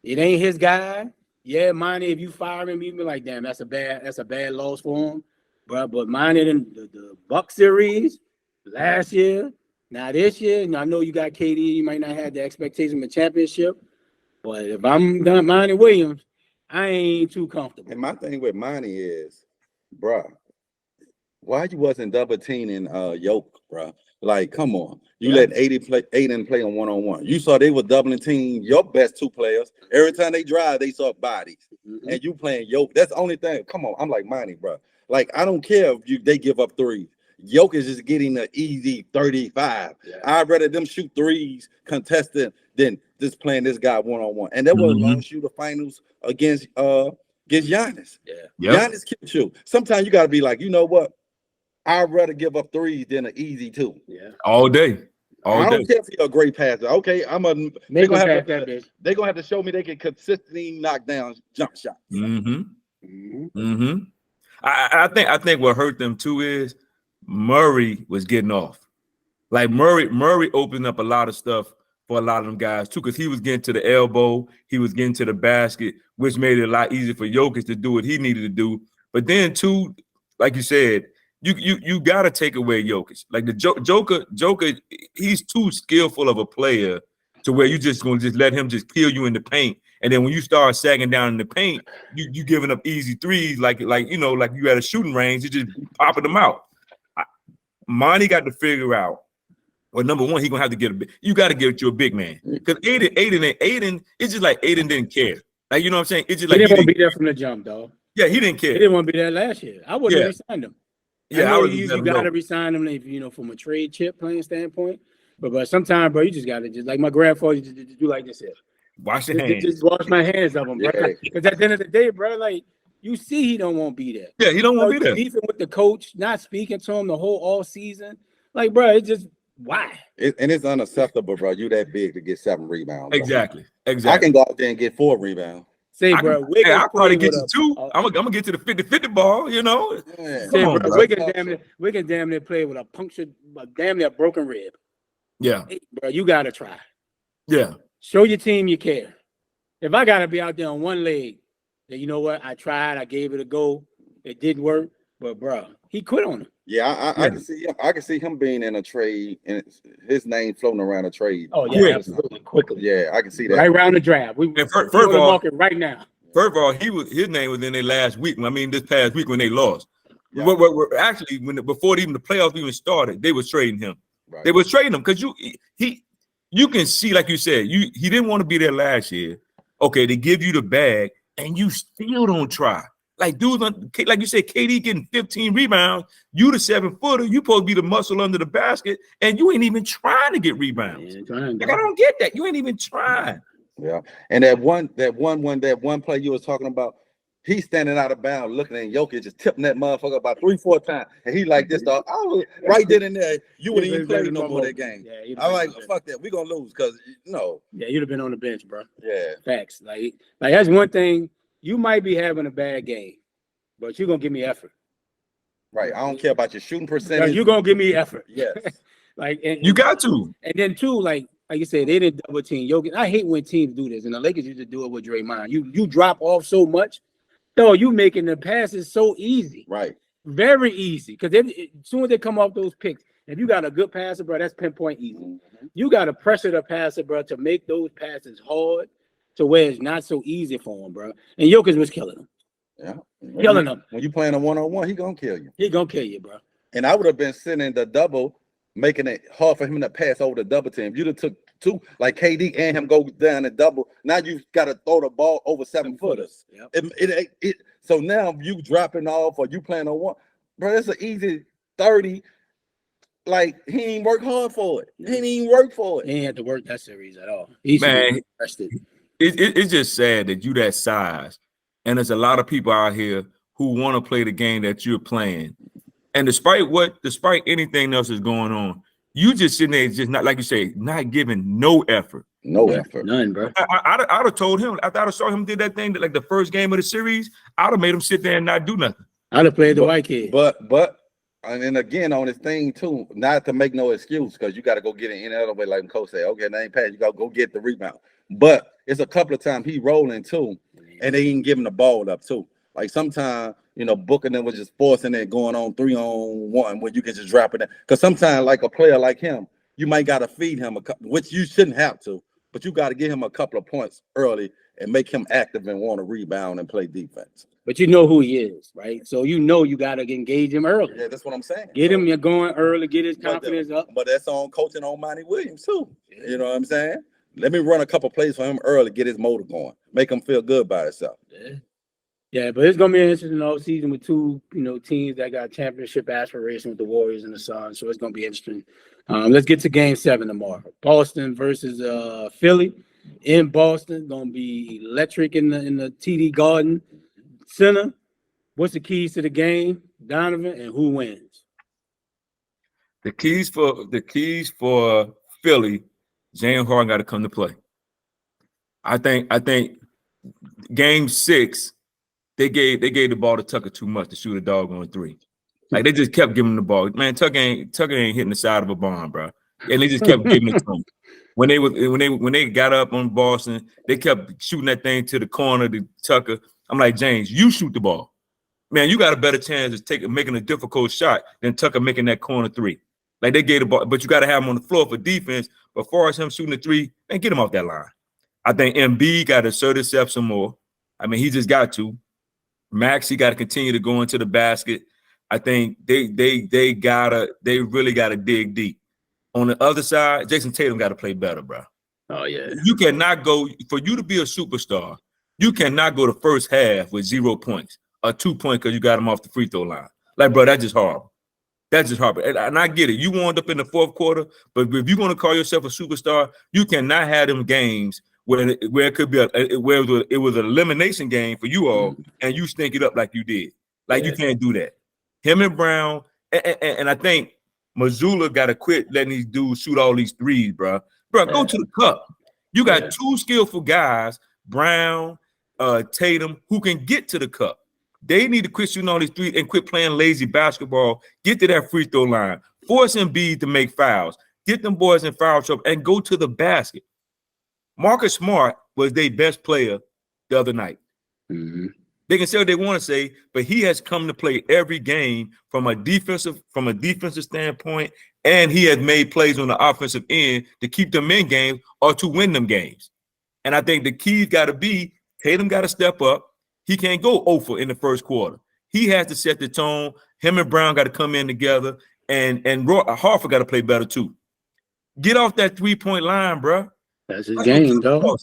It ain't his guy. Yeah, Monty, if you fire him, you be like, damn, that's a bad loss for him. But Monty in the Buck series last year, now this year, and I know you got KD, you might not have the expectation of a championship. But if I'm done Monty Williams, I ain't too comfortable. And my thing with Monty is, bro, why you wasn't double teaming Yoke, bro? Like, come on. You let Ayton play on one-on-one. You saw they were doubling team your best two players. Every time they drive, they saw bodies. And you playing Yoke. That's the only thing. Come on. I'm like Monty, bro. Like, I don't care if they give up threes. Yoke is just getting an easy 35. Yeah. I'd rather them shoot threes contested than just playing this guy one-on-one. And that was long shooter finals against Giannis. Yeah. Giannis killed you. Sometimes you got to be like, you know what? I'd rather give up threes than an easy two. Yeah. All day. I don't care if you're a great passer. Okay, they're gonna have to show me they can consistently knock down jump shots. I think what hurt them too is Murray was getting off. Like Murray opened up a lot of stuff for a lot of them guys too, because he was getting to the elbow, he was getting to the basket, which made it a lot easier for Jokic to do what he needed to do. But then too, like you said, you got to take away Jokic. Like the Joker, he's too skillful of a player to where you just gonna just let him just kill you in the paint. And then when you start sagging down in the paint, you giving up easy threes, like you at a shooting range, you just popping them out. Monty got to figure out. Well, number one, he gonna have to get you got to get you a big man, because Ayton, it's just like Ayton didn't care. Like, you know what I'm saying? It's just like he didn't want to be there from the jump, dog. Yeah, he didn't care. He didn't want to be there last year. I wouldn't have re-signed him. Yeah, you got to resign him, if, from a trade chip playing standpoint. But sometimes, bro, you just got to like my grandfather used to do like this here. Wash your hands. Just wash my hands of him, bro. Because at the end of the day, bro, like you see, he don't want to be there. Yeah, he don't want to be there. Beefing with the coach, not speaking to him the whole all season. Like, bro, it's just why? And it's unacceptable, bro. You that big to get 7 rebounds. Exactly. I can go out there and get 4 rebounds. Say, bro, I'll probably get you 2. I'm gonna get to the 50-50 ball, you know. Yeah. Say, bro, Wiggins damn near play with a punctured, damn near broken rib. Yeah. Hey, bro, you gotta try. Yeah. Show your team you care. If I gotta be out there on one leg, then you know what? I tried, I gave it a go. It didn't work, but bro, he quit on him. Yeah, I can see him being in a trade and his name floating around a trade. Oh yeah, absolutely, quickly. Yeah, I can see that. Right around the draft. First of all, right now. First of all, his name was in their last week. I mean, this past week when they lost. Yeah. Actually, before even the playoffs even started, they was trading him. Right. They was trading him because you can see, like you said, he didn't want to be there last year. Okay, they give you the bag and you still don't try. Like dudes, like you said, KD getting 15 rebounds. You the 7-footer. You supposed to be the muscle under the basket, and you ain't even trying to get rebounds. Like, I don't get that. You ain't even trying. Yeah, and that one play you was talking about, he's standing out of bounds, looking at Jokic, just tipping that motherfucker about 3-4 times, and he like this, dog. I was right then and there. You wouldn't even play no more that game. Yeah, I'm like, fuck that. We gonna lose because Yeah, you'd have been on the bench, bro. Yeah, facts. Like that's one thing. You might be having a bad game, but you're gonna give me effort. Right. I don't care about your shooting percentage. You're gonna give me effort. Yes. Like you got to. And then too, like like you said, they didn't double team Jokic. I hate when teams do this, and the Lakers used to do it with Draymond. You drop off so much, though. You making the passes so easy, Right. very easy. Because as soon as they come off those picks, if you got a good passer, bro, that's pinpoint easy. Mm-hmm. You got to pressure the passer, bro, to make those passes hard to where it's not so easy for him, bro. And Jokic was killing him. Yeah. Killing him. When you playing a one-on-one, he gonna kill you. He gonna kill you, bro. And I would have been sending the double, making it hard for him to pass over the double team. If you'd have took two, like KD and him go down and double, now you got to throw the ball over 7-footers. Yep. So now you dropping off or you playing on one, bro, that's an easy 30. Like, he ain't work hard for it. He ain't even work for it. He ain't had to work that series at all. He should Man, be rested. It's just sad that you that size, and there's a lot of people out here who want to play the game that you're playing. And despite anything else is going on, you just sitting there, just not, like you say, not giving no effort. No effort. None, bro. I'd have told him, after I saw him did that thing, that like the first game of the series, I'd have made him sit there and not do nothing. I'd have played the white kid. But and then again on this thing too, not to make no excuse, because you got to go get it in other way, like Coach said. Okay, that ain't pass. You got to go get the rebound. But it's a couple of times he rolling too, and they ain't giving the ball up too. Like sometimes, Booker them was just forcing it, going on 3-on-1 where you can just drop it in. Because sometimes, like a player like him, you might got to feed him which you shouldn't have to, but you got to give him a couple of points early and make him active and want to rebound and play defense. But you know who he is, right? So you got to engage him early. Yeah, that's what I'm saying. Get him going early, get his confidence up. But that's on coaching on Monty Williams too. You know what I'm saying? Let me run a couple plays for him early, get his motor going, make him feel good by himself. Yeah, but it's gonna be an interesting offseason with two, teams that got championship aspiration with the Warriors and the Suns. So it's gonna be interesting. Let's get to Game 7 tomorrow. Boston versus Philly in Boston. Gonna be electric in the TD Garden Center. What's the keys to the game, Donovan, and who wins? The keys for Philly, James Harden got to come to play. I think Game 6. They gave the ball to Tucker too much to shoot a dog on 3. Like they just kept giving him the ball. Man, Tucker ain't hitting the side of a barn, bro. And they just kept giving it to him. When they got up on Boston, they kept shooting that thing to the corner to Tucker. I'm like, James, you shoot the ball. Man, you got a better chance of making a difficult shot than Tucker making that corner 3. Like they gave the ball, but you got to have him on the floor for defense. But as far as him shooting the 3, man, get him off that line. I think MB got to assert himself some more. I mean, he just got to. Max, he got to continue to go into the basket. I think they really got to dig deep. On the other side, Jason Tatum got to play better, bro. Oh yeah. You cannot go for you to be a superstar. You cannot go the first half with 0 points or 2 points because you got him off the free throw line. Like, bro, that's just horrible. That's just horrible. And I get it. You wound up in the fourth quarter, but if you're going to call yourself a superstar, you cannot have them games where it could be where it was an elimination game for you all, and you stink it up like you did. Like you can't do that. Him and Brown, and I think Missoula got to quit letting these dudes shoot all these threes, bro. Bro, go to the cup. You got two skillful guys, Brown, Tatum, who can get to the cup. They need to quit shooting all these threes and quit playing lazy basketball. Get to that free throw line. Force Embiid to make fouls. Get them boys in foul trouble and go to the basket. Marcus Smart was their best player the other night. Mm-hmm. They can say what they want to say, but he has come to play every game from a defensive standpoint, and he has made plays on the offensive end to keep them in games or to win them games. And I think the key's got to be Tatum got to step up. He can't go 0 in the first quarter. He has to set the tone. Him and Brown got to come in together, and Harford got to play better too. Get off that 3-point line, bro. That's his game, though.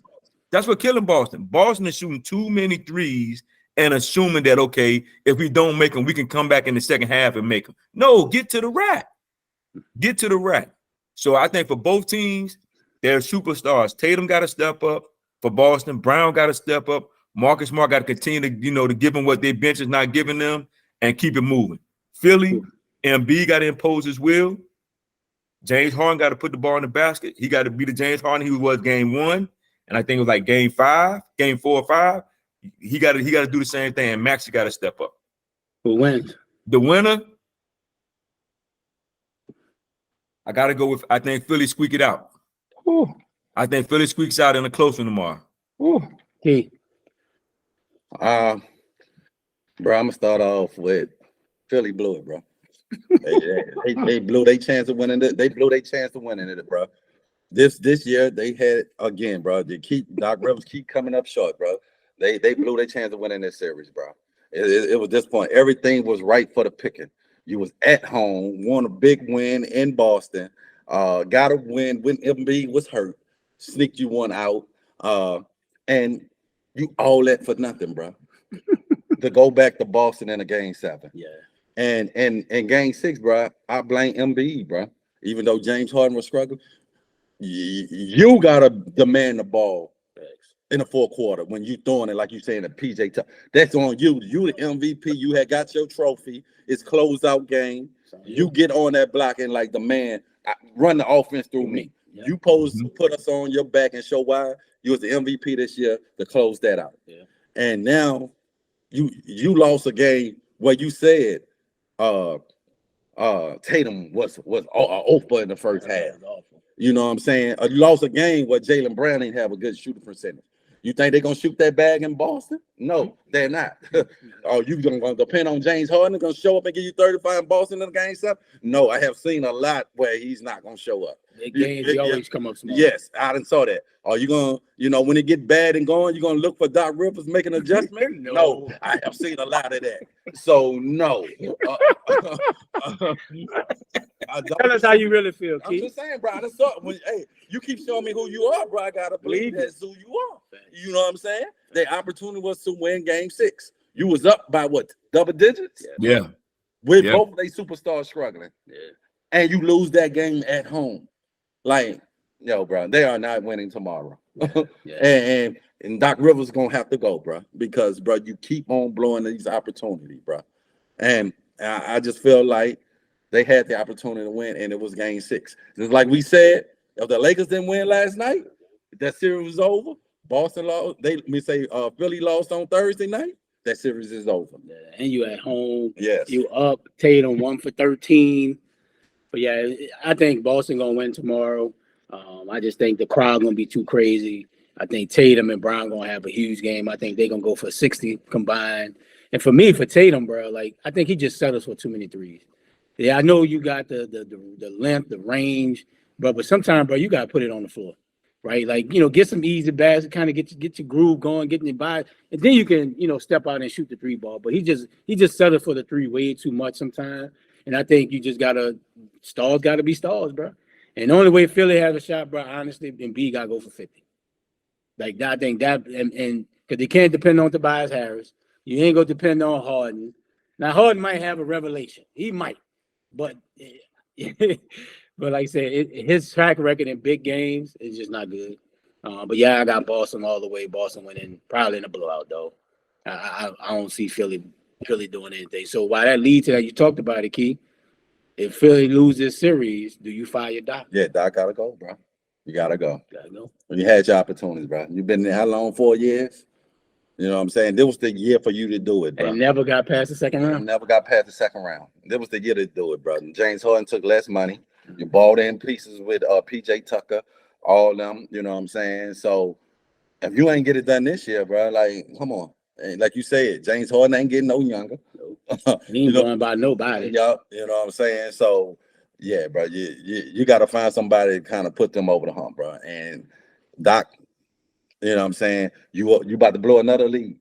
That's what killing Boston. Boston is shooting too many threes and assuming that, okay, if we don't make them, we can come back in the second half and make them. No, get to the rack. Get to the rack. So I think for both teams, they're superstars. Tatum got to step up for Boston. Brown got to step up. Marcus Smart got to continue to, to give them what their bench is not giving them and keep it moving. Philly, MB got to impose his will. James Harden got to put the ball in the basket. He got to be the James Harden he was game 1. And I think it was like game 4 or 5. He got to do the same thing. And Maxey got to step up. Who wins? The winner, I got to go with, I think Philly squeak it out. Ooh. I think Philly squeaks out in a close one tomorrow. Ooh. Key. Bro, I'm gonna start off with Philly blew it, bro. They blew their chance of winning it. They blew their chance of winning it, bro. This year they had again, bro. Doc Rivers keep coming up short, bro. They blew their chance of winning this series, bro. It was this point. Everything was right for the picking. You was at home, won a big win in Boston. Got a win when Embiid was hurt, sneaked you one out, and you all that for nothing, bro. To go back to Boston in a game 7. Yeah. And game 6, bro, I blame Embiid, bro. Even though James Harden was struggling, you gotta demand the ball in the fourth quarter when you throwing it like you saying a PJ. That's on you. You the MVP. You had got your trophy. It's closed out game. You get on that block and like the man run the offense through me. Yeah. You supposed to put us on your back and show why you was the MVP this year to close that out. Yeah. And now you lost a game where you said Tatum was over in the first half. You know what I'm saying? You lost a game where Jaylen Brown didn't have a good shooting percentage. You think they're gonna shoot that bag in Boston? No, they're not. Are you gonna depend on James Harden gonna show up and give you 35 in Boston in the game 7? No, I have seen a lot where he's not gonna show up. The games always come up small. Yes, I didn't saw that. Are you gonna, when it get bad and going, you're gonna look for Doc Rivers making an adjustment? No, I have seen a lot of that. So no. Tell us how you really feel, Keith. I'm just saying, bro. I saw hey, you keep showing me who you are, bro. I gotta believe that's who you are. You know what I'm saying? The opportunity was to win game 6. You was up by what, double digits? Yeah. With both of they superstars struggling. Yeah. And you lose that game at home. Like, yo, bro, they are not winning tomorrow. Yeah. and Doc Rivers gonna have to go, bro, because bro, you keep on blowing these opportunities, bro. And I just feel like they had the opportunity to win, and it was game 6. Just like we said, if the Lakers didn't win last night, that series was over. Boston lost. Philly lost on Thursday night. That series is over. Yeah, and you at home. Yes. You up. Tatum 1 for 13. But yeah, I think Boston gonna win tomorrow. I just think the crowd gonna be too crazy. I think Tatum and Brown gonna have a huge game. I think they're gonna go for 60 combined. And for me, for Tatum, bro, like I think he just settles for too many threes. Yeah, I know you got the length, the range, but sometimes, bro, you gotta put it on the floor, right? Like, get some easy baskets, kind of get your groove going, get in your body, and then you can, step out and shoot the 3 ball. But he just settles for the 3 way too much sometimes. And I think you just stalls gotta be stalls, bro. And the only way Philly has a shot, bro, honestly, Embiid gotta go for 50. Like I think that, and because they can't depend on Tobias Harris, you ain't gonna depend on Harden. Now Harden might have a revelation, he might, but but like I said, his track record in big games is just not good. But yeah, I got Boston all the way. Boston winning probably in a blowout though. I don't see Philly doing anything. So while that leads to that, you talked about it, Key. If Philly loses this series, do you fire Doc? Yeah, Doc gotta go, bro. You gotta go. Gotta go. You had your opportunities, bro. You've been there how long? 4 years? You know what I'm saying? This was the year for you to do it, bro. And never got past the second round? Never got past the second round. This was the year to do it, bro. And James Harden took less money. You bought in pieces with PJ Tucker, all them, you know what I'm saying? So if you ain't get it done this year, bro, like, come on. And like you said, James Harden ain't getting no younger. He ain't going by nobody. Yeah, you know what I'm saying? So, yeah, bro, you got to find somebody to kind of put them over the hump, bro. And Doc, you know what I'm saying? You about to blow another lead.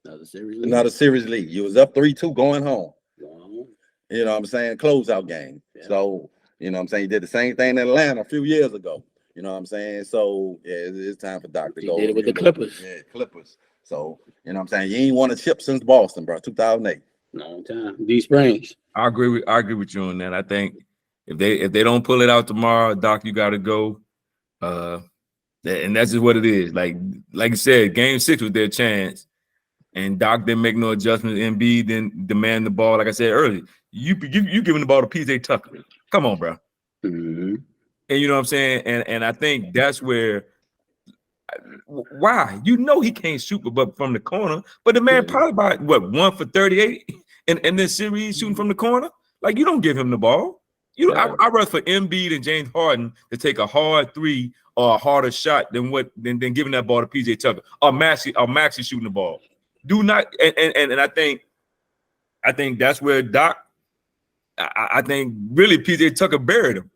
Another series lead. You was up 3-2 going home. You know what I'm saying? Closeout game. Yeah. So, you know what I'm saying? You did the same thing in Atlanta a few years ago. You know what I'm saying? So, yeah, it's time for Doc to go. He did it with the Clippers. Yeah, Clippers. So, you know what I'm saying? You ain't won a chip since Boston, bro, 2008. Long time. D Springs. I agree with you on that. I think if they don't pull it out tomorrow, Doc, you got to go. And that's just what it is. Like you said, game 6 was their chance, and Doc didn't make no adjustments. Embiid didn't demand the ball. Like I said earlier, you giving the ball to PJ Tucker. Come on, bro. Mm-hmm. And you know what I'm saying? And I think that's where. Why? He can't shoot but from the corner, but the man probably about 1 for 38 in this series shooting from the corner. Like, you don't give him the ball. You know, I'd rather for Embiid and James Harden to take a hard three or a harder shot than giving that ball to PJ Tucker or Maxey shooting the ball. Do not and I think that's where Doc. I think really PJ Tucker buried him.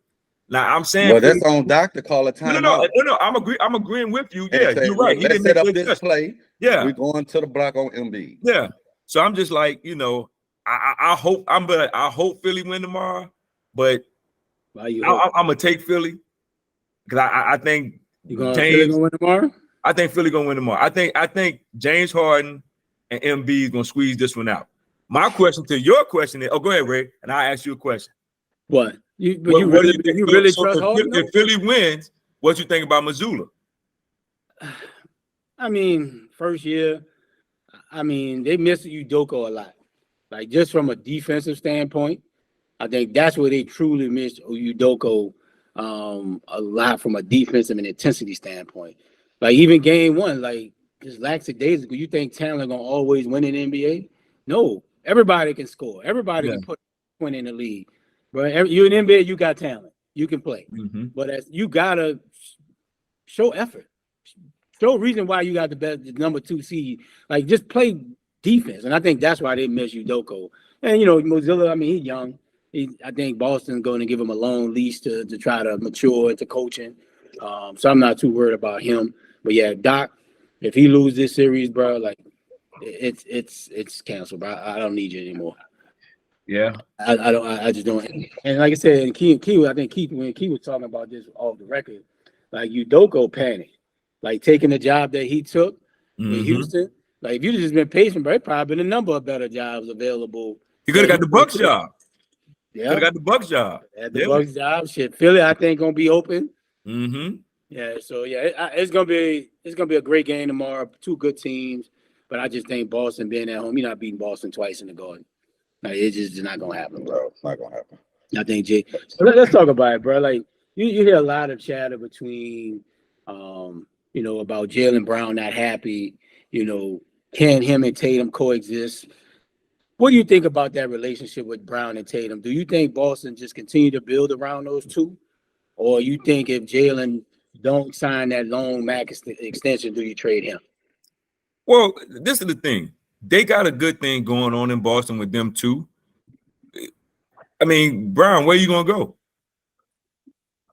Now I'm saying, well, that's on Doc to call a timeout. No. I'm agreeing with you. Yeah, you're right. Let's set up this play. Yeah, we're going to the block on Embiid. Yeah, so I'm just like, I hope Philly win tomorrow, but I'm gonna take Philly because I think Philly gonna win tomorrow. I think Philly gonna win tomorrow. I think James Harden and Embiid gonna squeeze this one out. My question to your question is, go ahead, Ray, and I'll ask you a question. What? You really trust Harden? If Philly wins, what you think about Missoula? I mean, first year, they missed Udoka a lot. Like, just from a defensive standpoint, I think that's where they truly missed Udoka a lot from a defensive and intensity standpoint. Like, even game one, like, just lackadaisical, you think talent gonna always win in the NBA? No. Everybody can score. Everybody can put a point in the league. But you're in NBA, you got talent. You can play. Mm-hmm. But you gotta show effort. Show reason why you got the number 2 seed. Like, just play defense. And I think that's why they miss Udoka. And Mozilla, he's young. I think Boston's going to give him a long leash to try to mature into coaching. So I'm not too worried about him. But yeah, Doc, if he loses this series, bro, like, it's canceled, bro. I don't need you anymore. Yeah, I just don't. And like I said, and Key, I think Keith, when Key was talking about this off the record, like, Udoka panicked, like, taking the job that he took in Houston. Like, if you'd just been patient, bro, probably been a number of better jobs available. He could have got the Bucks job. Yeah, could have got the Bucks job. At the Bucks job, shit. Philly, I think, gonna be open. Mm-hmm. Yeah, so yeah, it's gonna be a great game tomorrow. 2 good teams, but I just think Boston being at home, you're not beating Boston twice in the Garden. Like, it's just not gonna happen, bro. It's not gonna happen. I think So let's talk about it, bro. Like, you hear a lot of chatter between, about Jaylen Brown not happy. Can him and Tatum coexist? What do you think about that relationship with Brown and Tatum? Do you think Boston just continue to build around those two, or you think if Jaylen don't sign that long max extension, do you trade him? Well, this is the thing. They got a good thing going on in Boston with them too. Brown, where you gonna go?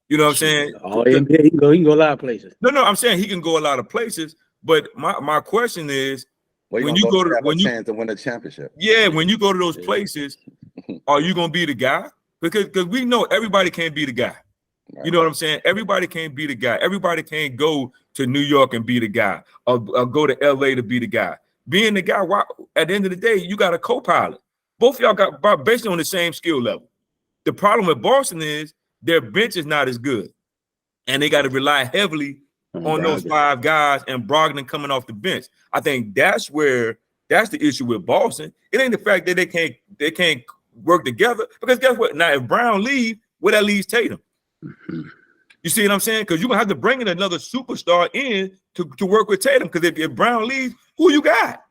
You know what I'm saying? Oh, he can go a lot of places. No, I'm saying he can go a lot of places. But my question is, when you go to chance to win a championship. Yeah, when you go to those places, are you gonna be the guy? Because we know everybody can't be the guy. Right. You know what I'm saying? Everybody can't be the guy. Everybody can't go to New York and be the guy, or go to LA to be the guy. Being the guy, at the end of the day, you got a co-pilot. Both of y'all got basically on the same skill level. The problem with Boston is their bench is not as good, and they got to rely heavily on those 5 guys and Brogdon coming off the bench. I think that's the issue with Boston. It ain't the fact that they can't work together, because guess what? Now, if Brown leave, where that leaves Tatum? You see what I'm saying? Because you're gonna have to bring in another superstar in to work with Tatum. Because if Brown leaves, who you got?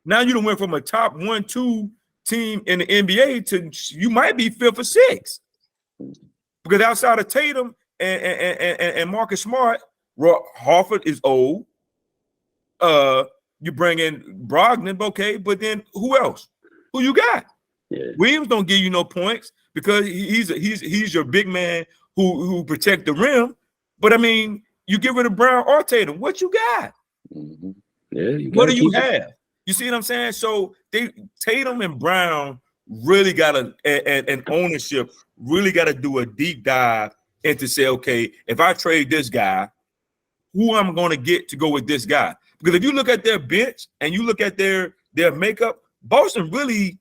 Now you done went from a top 1-2 team in the NBA to you might be 5th or 6th. Because outside of Tatum and Marcus Smart, Horford is old. You bring in Brogdon, okay, but then who else? Who you got? Yeah. Williams don't give you no points because he's your big man who protect the rim. But you get rid of Brown or Tatum, what you got? Mm-hmm. Yeah, what do you have? You see what I'm saying? So Tatum and Brown really got an ownership, really got to do a deep dive and to say, okay, if I trade this guy, who am I going to get to go with this guy? Because if you look at their bench and you look at their makeup, Boston really,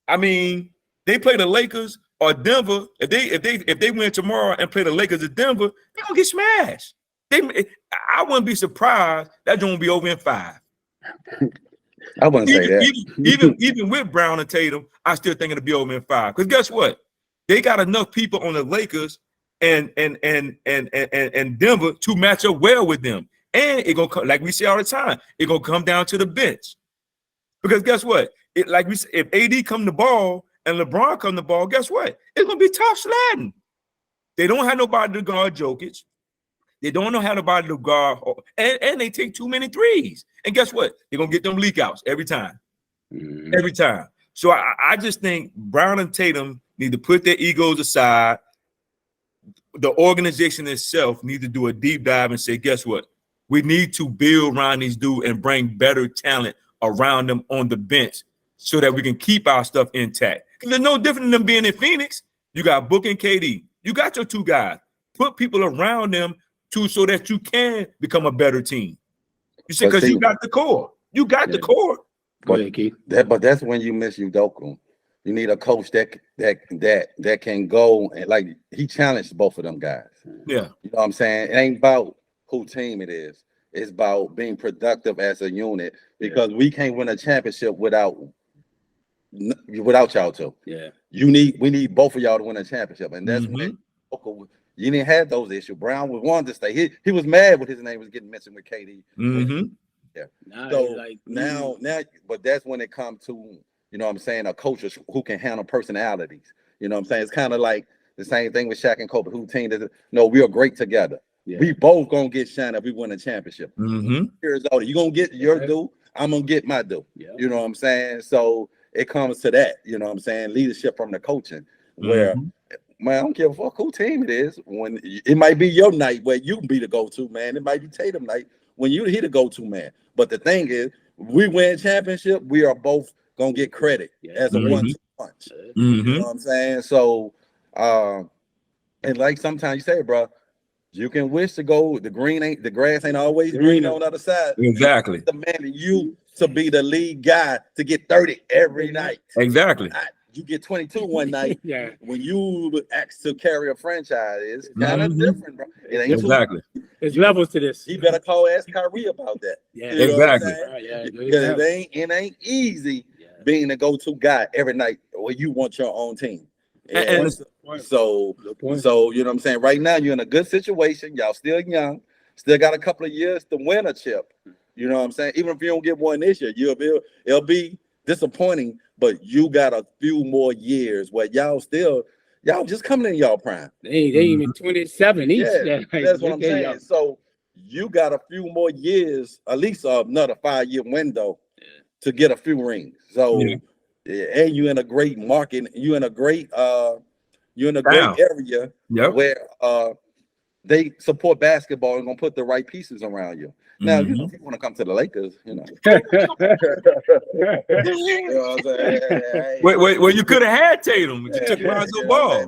they play the Lakers or Denver. If they win tomorrow and play the Lakers or Denver, they're gonna get smashed. I wouldn't be surprised that won't be over in 5. I wouldn't say that. Even with Brown and Tatum, I still think it'll be over in 5. Because guess what? They got enough people on the Lakers and Denver to match up well with them. And it gonna come, like we say all the time, it gonna come down to the bench. Because guess what? Like we say, if AD come the ball and LeBron come the ball, guess what? It's gonna be tough sledding. They don't have nobody to guard Jokic. They don't know how nobody to guard, and they take too many threes. And guess what? They're gonna get them leak outs every time. Every time. So I just think Brown and Tatum need to put their egos aside. The organization itself needs to do a deep dive and say, guess what? We need to build around these dudes and bring better talent around them on the bench so that we can keep our stuff intact. Because there's no different than them being in Phoenix. You got Book and KD. You got your two guys. Put people around them too so that you can become a better team. You see, because you got the core. You got the core. Go ahead, Keith. But that's when you miss Udoka. You need a coach that can go and, like, he challenged both of them guys. Yeah. You know what I'm saying? It ain't about who team it is. It's about being productive as a unit, because we can't win a championship without y'all two. Yeah. We need both of y'all to win a championship. And that's when you didn't have those issues. Brown was wanted to stay. He was mad when his name was getting mentioned with KD. Yeah. Now, but that's when it comes to, you know what I'm saying, a coach who can handle personalities. You know what I'm saying? It's kind of like the same thing with Shaq and Kobe, who team that, no, we are great together. Yeah. We both gonna get shine if we win a championship. Here's all you gonna get your due, I'm gonna get my due. Yeah. You know what I'm saying? So it comes to that, you know what I'm saying? Leadership from the coaching, where man, I don't give a fuck who team it is. When it might be your night where you can be the go-to man, it might be Tatum night when you the go-to man. But the thing is, we win championship, we are both gonna get credit as a 1-2 punch. You know what I'm saying? So and like sometimes you say, bro, you can wish to go, the grass ain't always green on the other side. Exactly. The man you to be the lead guy to get 30 every night. Exactly. You get 22 one night. When you ask to carry a franchise, it's kind of different, bro. It ain't exactly. There's levels to this. He better ask Kyrie about that. Yeah, you know exactly. Because it ain't easy being the go-to guy every night when you want your own team. So you know what I'm saying? Right now, you're in a good situation. Y'all still young, still got a couple of years to win a chip. You know what I'm saying? Even if you don't get one this year, it'll be disappointing, but you got a few more years where y'all just coming in y'all prime. They even 27 each. Yeah, that's what I'm saying. So you got a few more years, at least another 5-year window to get a few rings. So and you in a great market, you in a great area where they support basketball and gonna put the right pieces around you. Now, you know, if you want to come to the Lakers, you know. You know what I'm saying? Well, you could have had Tatum, but you took Lonzo Ball.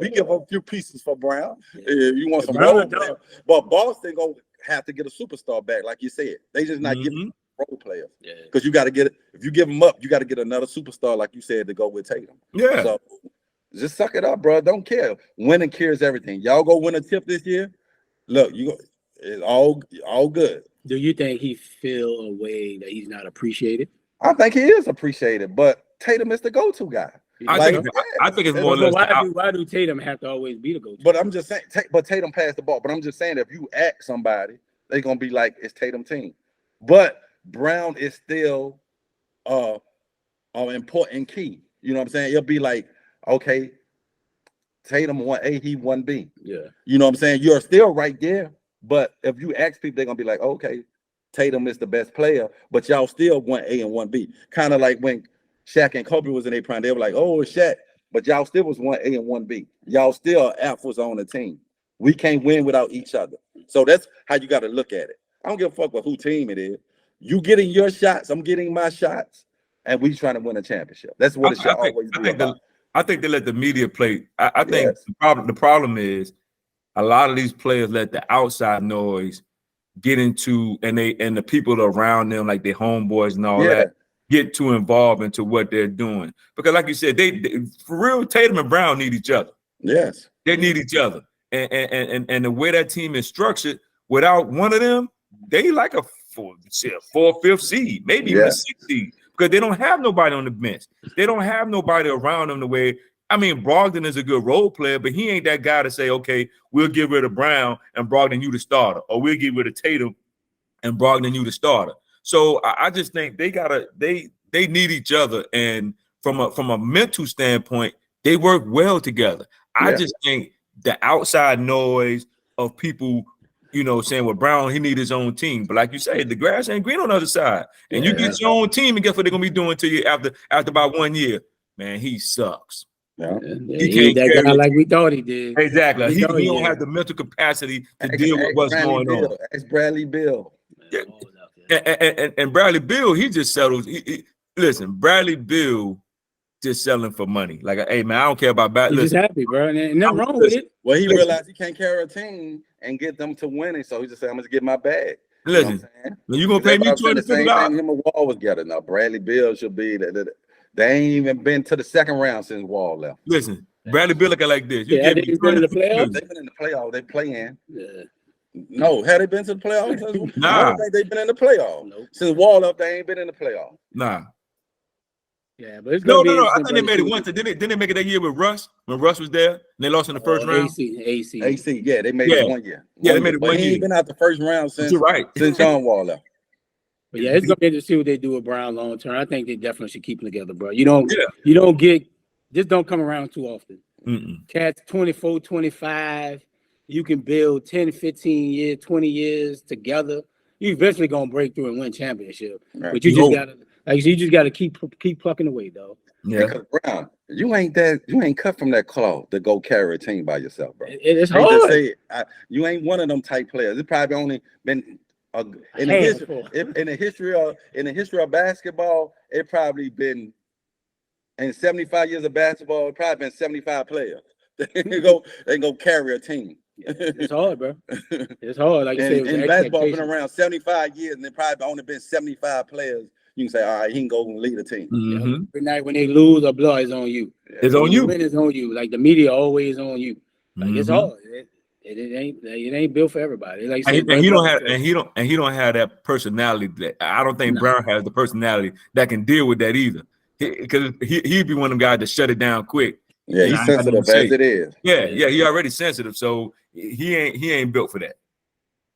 We give a few pieces for Brown. You want some role players. But Boston gonna have to get a superstar back, like you said. They just not giving role players. Because you got to get it. If you give them up, you got to get another superstar, like you said, to go with Tatum. Yeah. So just suck it up, bro. Don't care. Winning cures everything. Y'all go win a tip this year. Look, it's all good. Do you think he feel a way that he's not appreciated? I think he is appreciated, but Tatum is the go-to guy. I think it's more or less. Why do Tatum have to always be the go-to? But I'm just saying, but Tatum passed the ball. But I'm just saying, if you ask somebody, they're gonna be like, it's Tatum team. But Brown is still an important key. You know what I'm saying? It'll be like, okay, Tatum 1A, he 1B. Yeah. You know what I'm saying? You're still right there. But if you ask people, they're gonna be like, okay, Tatum is the best player, but y'all still 1A and 1B. Kind of like when Shaq and Kobe was in their prime, they were like, oh, Shaq, but y'all still was 1A and 1B. Y'all still alphas on the team. We can't win without each other. So that's how you got to look at it. I don't give a fuck about who team it is. You getting your shots, I'm getting my shots, and we trying to win a championship. That's what it should always be about. I think they let the media play. I think the problem is a lot of these players let the outside noise get into, and the people around them, like their homeboys and all that, get too involved into what they're doing. Because like you said, they for real, Tatum and Brown need each other. Yes. They need each other. And the way that team is structured, without one of them, they like a fourth, fifth seed, maybe even a sixth seed, because they don't have nobody on the bench. They don't have nobody around them the way. I mean, Brogdon is a good role player, but he ain't that guy to say, okay, we'll get rid of Brown and Brogdon, you the starter, or we'll get rid of Tatum and Brogdon, you the starter. So I just think they need each other. And from a mental standpoint, they work well together. I just think the outside noise of people, you know, saying, well, Brown, he need his own team. But like you say, the grass ain't green on the other side. And you get your own team, and guess what they're gonna be doing to you after about 1 year? Man, he sucks. Yeah. He ain't that guy like we thought he did. Exactly. He don't have the mental capacity to deal with what's going on. It's Bradley Bill. And Bradley Bill, he just settles. Listen, Bradley Bill just selling for money. Like, hey man, I don't care about bad. He's just happy, bro. And nothing wrong with it. Well, he realized he can't carry a team and get them to winning, so he just said, "I'm gonna get my bag." Listen, you gonna pay me $250? Him and Wall was together. Now Bradley Bill should be that. They ain't even been to the second round since Wall left. Listen, Bradley Bill looking like this. You they've been in the playoffs. They've been in the playoffs. They playing. Yeah. No, had they been to the playoffs? Nah. I don't think they've been in the playoffs. Nope. Since Wall left, they ain't been in the playoffs. Nah. Yeah, but it's no. I think they made it once. Didn't they make it that year with Russ when Russ was there? And they lost in the first round. AC. Yeah, they made it 1 year. Yeah, they made it 1 year. He ain't been out the first round since since John Wall left. But yeah, it's gonna be interesting to see what they do with Brown long term. I think they definitely should keep them together, bro. You don't just come around too often. Cats 24, 25. You can build 10, 15 years, 20 years together. You eventually gonna break through and win championship. Right. But you just gotta keep plucking away, though. Yeah. Because Brown, you ain't cut from that cloth to go carry a team by yourself, bro. It's hard. You ain't one of them type players. It's probably only been in the history of basketball, it probably been in 75 years of basketball, it probably been 75 players. they go carry a team. Yeah, it's hard, bro. It's hard. Like you said, in basketball been around 75 years, and there probably only been 75 players. You can say, all right, he can go and lead a team. Every night when they lose or blow, it's on you. It's on you. When it's on you. Like the media always on you. Like it's hard. It ain't built for everybody. Like and he don't have that personality. That I don't think Brown has the personality that can deal with that either. Because he'd be one of them guys to shut it down quick. Yeah, he's sensitive as it is. Yeah, he already sensitive, so he ain't built for that.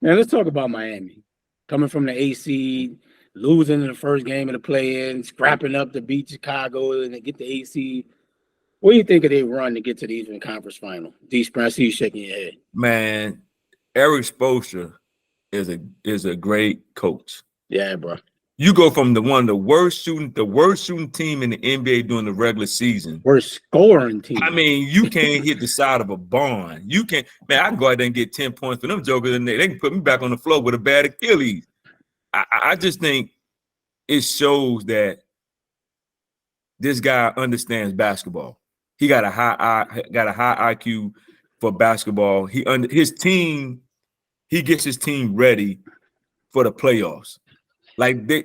Now let's talk about Miami. Coming from the AC, losing in the first game of the play-in, scrapping up to beat Chicago and to get the AC. What do you think of their run to get to the Eastern Conference Final? D-Spring, I see you shaking your head. Man, Eric Spoelstra is a great coach. Yeah, bro. You go from the worst shooting team in the NBA during the regular season. Worst scoring team. I mean, you can't hit the side of a barn. You can't, man. I can go out there and get 10 points for them jokers, and they can put me back on the floor with a bad Achilles. I just think it shows that this guy understands basketball. He got a high IQ for basketball. He gets his team ready for the playoffs. Like they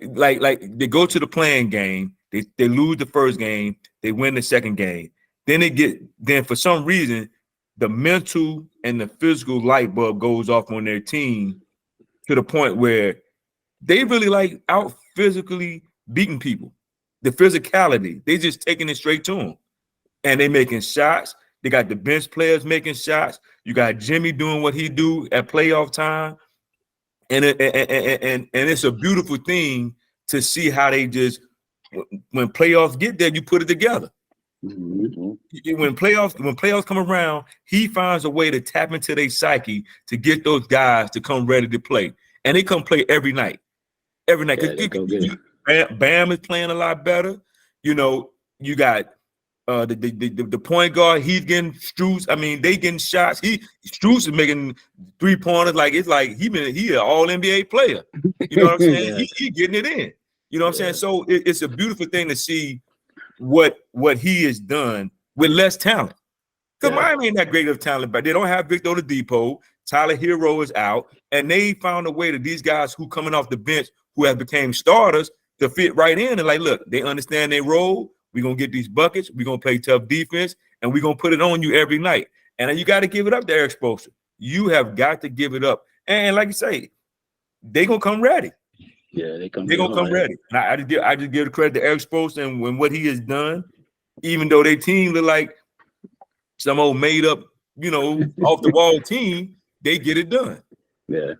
go to the playing game, they lose the first game, they win the second game. Then for some reason, the mental and the physical light bulb goes off on their team to the point where they really like out physically beating people. The physicality, they just taking it straight to them. And they making shots. They got the bench players making shots. You got Jimmy doing what he do at playoff time. And it's a beautiful thing to see how they just, when playoffs get there, you put it together. When playoffs come around, he finds a way to tap into their psyche to get those guys to come ready to play. And they come play every night. Every night. Bam is playing a lot better. You know, you got the point guard, he's getting Strus. I mean, they getting shots. Strus is making 3-pointers. Like it's like he an all NBA player. You know what I'm saying? He getting it in. You know what I'm saying? So it's a beautiful thing to see what he has done with less talent. Because Miami ain't that great of talent, but they don't have Victor Oladipo. Tyler Hero is out, and they found a way that these guys who coming off the bench who have became starters to fit right in and like, look, they understand their role. We're going to get these buckets. We're going to play tough defense, and we're going to put it on you every night. And you got to give it up to Eric Spoelstra. You have got to give it up. And like you say, they're going to come ready. Yeah, they're going to come ready. And I just give the credit to Eric Spoelstra and what he has done, even though their team look like some old made-up, off-the-wall team, they get it done. Yeah.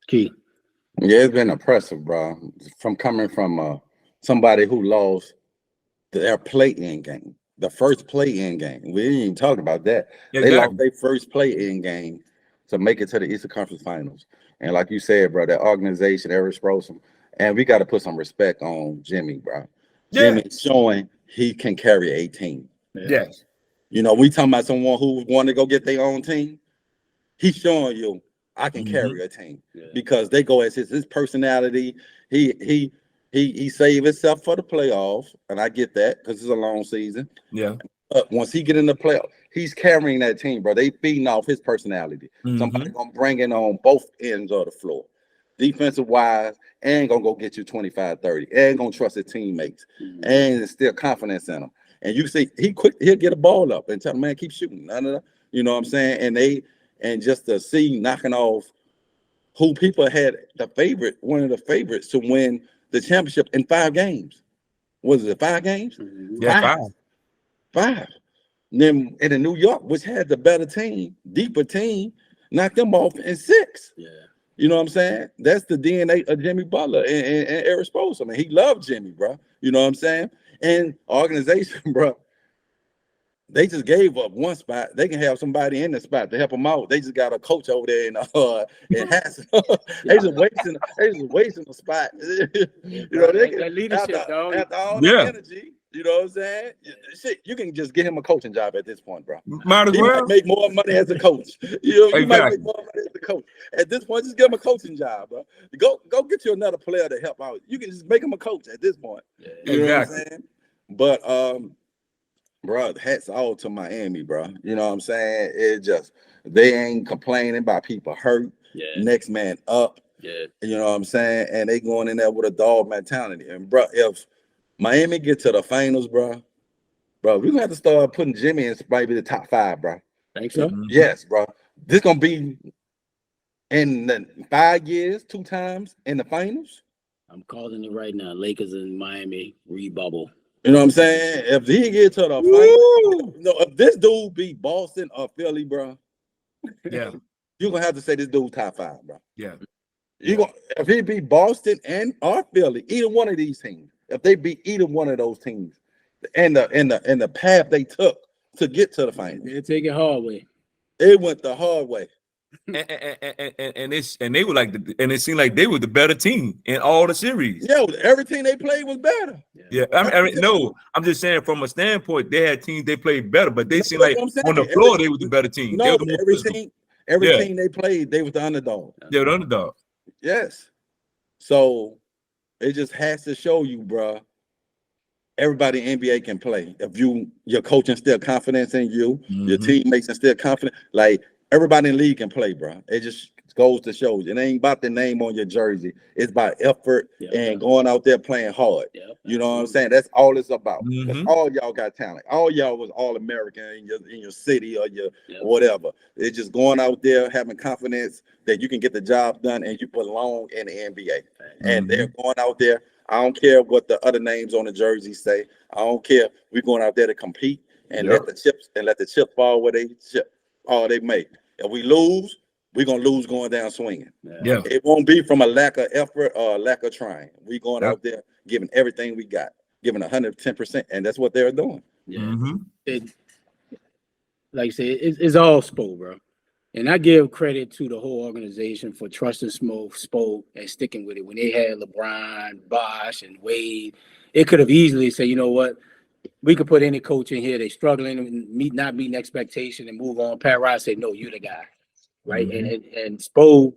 Key. Yeah, it's been impressive, bro. From coming from somebody who lost their play-in game. The first play-in game. We didn't even talk about that. They Exactly. lost their first play-in game to make it to the Eastern Conference Finals. And like you said, bro, that organization, Eric Spoelstra, and we got to put some respect on Jimmy, bro. Jimmy's showing he can carry a team. Yes. You know, we talking about someone who want to go get their own team. He's showing you I can carry a team because they go as his personality. He saved himself for the playoffs, and I get that because it's a long season. Yeah. Once he get in the playoff, he's carrying that team, bro. They feeding off his personality. Somebody gonna bring it on both ends of the floor. Defensive wise, and gonna go get you 25, 30, and gonna trust his teammates, and instill confidence in them. And you see, he'll get a ball up and tell him, man, keep shooting. None of that, you know what I'm saying? And just to see knocking off who people had one of the favorites to win the championship in 5 games. Was it 5 games? Yeah, 5. Then in the New York, which had the better team, deeper team, knocked them off in 6. Yeah. You know what I'm saying? That's the DNA of Jimmy Butler and Eric Spoelstra. I mean, he loved Jimmy, bro. You know what I'm saying? And organization, bro, they just gave up one spot. They can have somebody in the spot to help them out. They just got a coach over there in Hassel. They just wasting the spot. You know, they can, that leadership, after dog. all the energy. You know what I'm saying? Shit, you can just get him a coaching job at this point, bro. Might as He well might make more money as a coach. You know, you might Exactly. make more money as a coach. At this point, just give him a coaching job, bro. Go get you another player to help out. You can just make him a coach at this point. You know what I'm saying? But bro, hats off to Miami, bro. You know what I'm saying? It just they ain't complaining about people hurt. Next man up. You know what I'm saying? And they going in there with a dog mentality. And bro, if Miami get to the finals, bro, we're gonna have to start putting Jimmy in maybe the top 5, bro. Think so? Yes, bro. This gonna be in the 5 years, 2 times in the finals. I'm calling it right now. Lakers and Miami rebubble. You know what I'm saying? If he get to the finals, if this dude beat Boston or Philly, bro, Yeah. you're gonna have to say this dude top 5, bro. Yeah. If he beat Boston or Philly, either one of these teams, if they beat either one of those teams, and the path they took to get to the finals, They'll take it hard way. It went the hard way. And they were like and it seemed like they were the better team in all the series. Yeah, everything they played was better. Yeah, I mean, no, I'm just saying from a standpoint, they had teams they played better, but they seemed like on the floor they were the better team. No, everything they played, they was the underdog. They were the underdog. Yes. So it just has to show you, bro. Everybody in NBA can play. If your coach instill confidence in you, your teammates instill confidence. Like everybody in the league can play, bro. It just goes to show you. It ain't about the name on your jersey. It's about effort and going out there playing hard. You know what I'm saying? That's all it's about. Because all y'all got talent. All y'all was all American in your city or your whatever. It's just going out there having confidence that you can get the job done and you belong in the NBA. And they're going out there. I don't care what the other names on the jersey say. I don't care. We're going out there to compete and let the chips fall where they all they make. If we lose, we're gonna lose going down swinging. It won't be from a lack of effort or a lack of trying. We going out there giving everything we got, giving 110%, and that's what they're doing. Like I said, it's all Spo, bro. And I give credit to the whole organization for trusting Spo and sticking with it. When they had LeBron, Bosh, and Wade, it could have easily said, you know what, we could put any coach in here. They're struggling and not meeting expectation and move on. Pat Riley said, no, you're the guy, right? And Spo,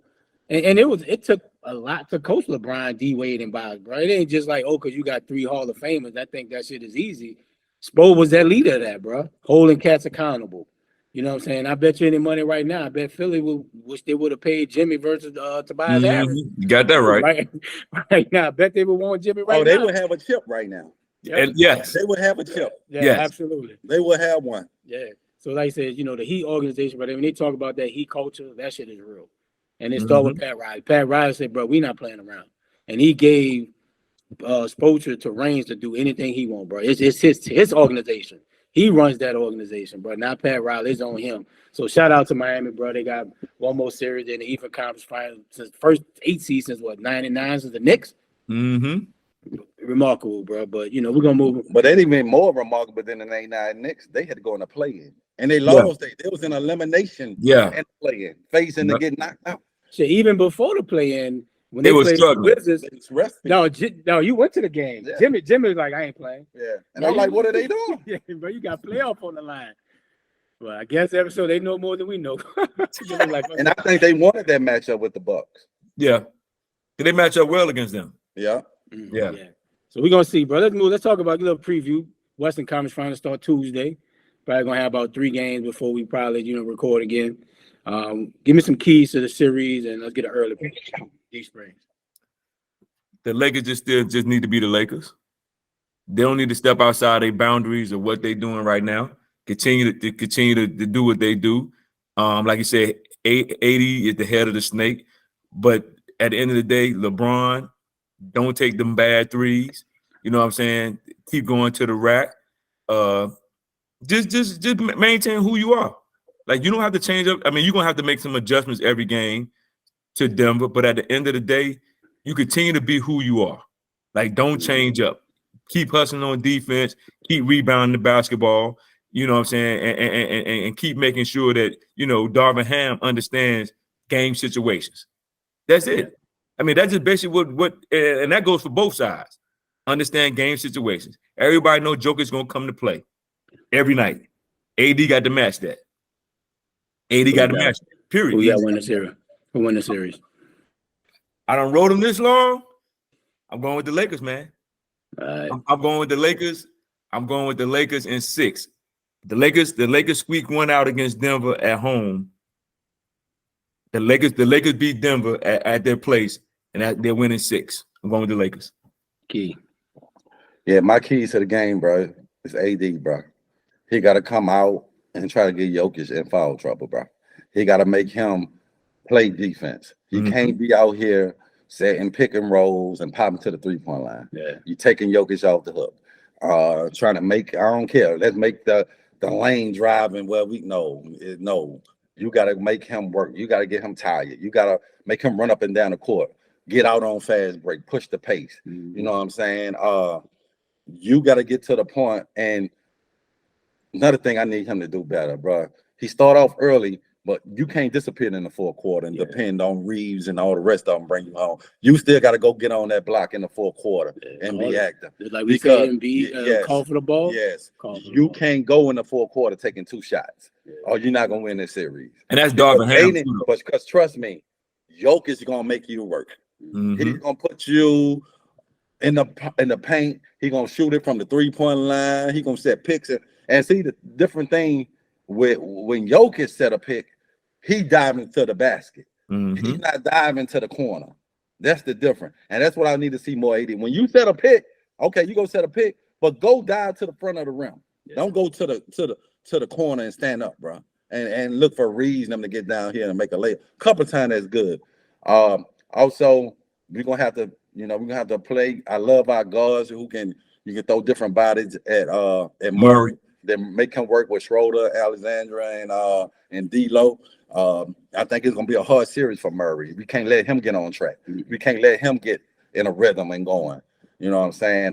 and it took a lot to coach LeBron, D Wade, and Bosh, bro. It ain't just like, oh, because you got 3 Hall of Famers. I think that shit is easy. Spo was that leader of that, bro, holding cats accountable. You know what I'm saying? I bet you any money right now. I bet Philly wish they would have paid Jimmy versus Tobias Harris. You got that right. Right now, I bet they would want Jimmy right now. They would have a chip right now. Yes. They would have a chip. Absolutely. They would have one. So like I said, you know, the Heat organization, but when they talk about that Heat culture, that shit is real. And it started with Pat Riley. Pat Riley said, bro, we not playing around. And he gave Spoelstra to Reigns to do anything he want, bro. It's his organization. He runs that organization, bro. Now Pat Riley is on him. So shout out to Miami, bro. They got one more series in the Eastern Conference Finals since first 8 seasons, 99 since the Knicks. remarkable, bro. But you know, we're gonna move. But they even more remarkable than the 89 Knicks. They had to go in a play-in. And they Yeah. lost. They was in elimination Yeah. and play-in, facing to Yep. get knocked out. Shit, even before the play-in, when They they was played the struggling. Wizards. It's resting. No, you went to the game. Yeah. Jimmy was like, I ain't playing. Yeah. And Bro, I'm like, what are they doing? Yeah, bro, you got playoff on the line. Well, I guess episode they know more than we know. Like, And I think they wanted that matchup with the Bucks. Yeah. They match up well against them. Yeah. Yeah. So we're gonna see, bro. Let's move. Let's talk about a little preview. Western Conference Finals start Tuesday. Probably gonna have about 3 games before we probably record again. Give me some keys to the series and let's get an early pick. These Springs. The Lakers just need to be the Lakers. They don't need to step outside their boundaries of what they're doing right now. Continue to do what they do. Like you said, 80 is the head of the snake. But at the end of the day, LeBron, don't take them bad threes. You know what I'm saying? Keep going to the rack. Just maintain who you are. Like, you don't have to change up. I mean, you're gonna have to make some adjustments every game to Denver, but at the end of the day, you continue to be who you are. Like, don't change up. Keep hustling on defense, keep rebounding the basketball, you know what I'm saying, and keep making sure that, Darvin Ham understands game situations. That's it. I mean, that's just basically what and that goes for both sides. Understand game situations. Everybody know Joker's gonna come to play every night. AD got to match that. AD got to match that. Period. Who got win the series? Who win the series? I done rode him this long. I'm going with the Lakers, man. I'm going with the Lakers. I'm going with the Lakers in 6. The Lakers squeak one out against Denver at home. The Lakers beat Denver at their place, and they're winning 6. I'm going with the Lakers. Key. Yeah, my keys to the game, bro, is AD, bro. He got to come out and try to get Jokic in foul trouble, bro. He got to make him play defense. He can't be out here setting pick and rolls and popping to the 3-point line. Yeah. You taking Jokic off the hook. Trying to make, I don't care. Let's make the lane driving. Well, no. You got to make him work. You got to get him tired. You got to make him run up and down the court. Get out on fast break. Push the pace. You know what I'm saying? You got to get to the point. And another thing I need him to do better, bro. He start off early, but you can't disappear in the 4th quarter and depend on Reeves and all the rest of them bring you home. You still got to go get on that block in the 4th quarter and be active. Like we said, and be call for the ball. Yes. You can't go in the 4th quarter taking 2 shots, or you're not going to win this series. And that's Darvin Ham. But because trust me, Jokic is going to make you work. He's going to put you in the paint. He's going to shoot it from the 3-point line. He's going to set picks. And see, the different thing with when Jokic set a pick, he diving into the basket. He's not diving to the corner. That's the difference. And that's what I need to see more, AD. When you set a pick, okay, you go set a pick, but go dive to the front of the rim. Don't go to the corner and stand up, bro. And look for a reason to get down here and make a layup. Couple times that's good. Also, we're gonna have to play. I love our guards you can throw different bodies at Murray. Then make him work with Schroeder, Alexandra, and D'Lo. I think it's gonna be a hard series for Murray. We can't let him get on track. We can't let him get in a rhythm and going. You know what I'm saying?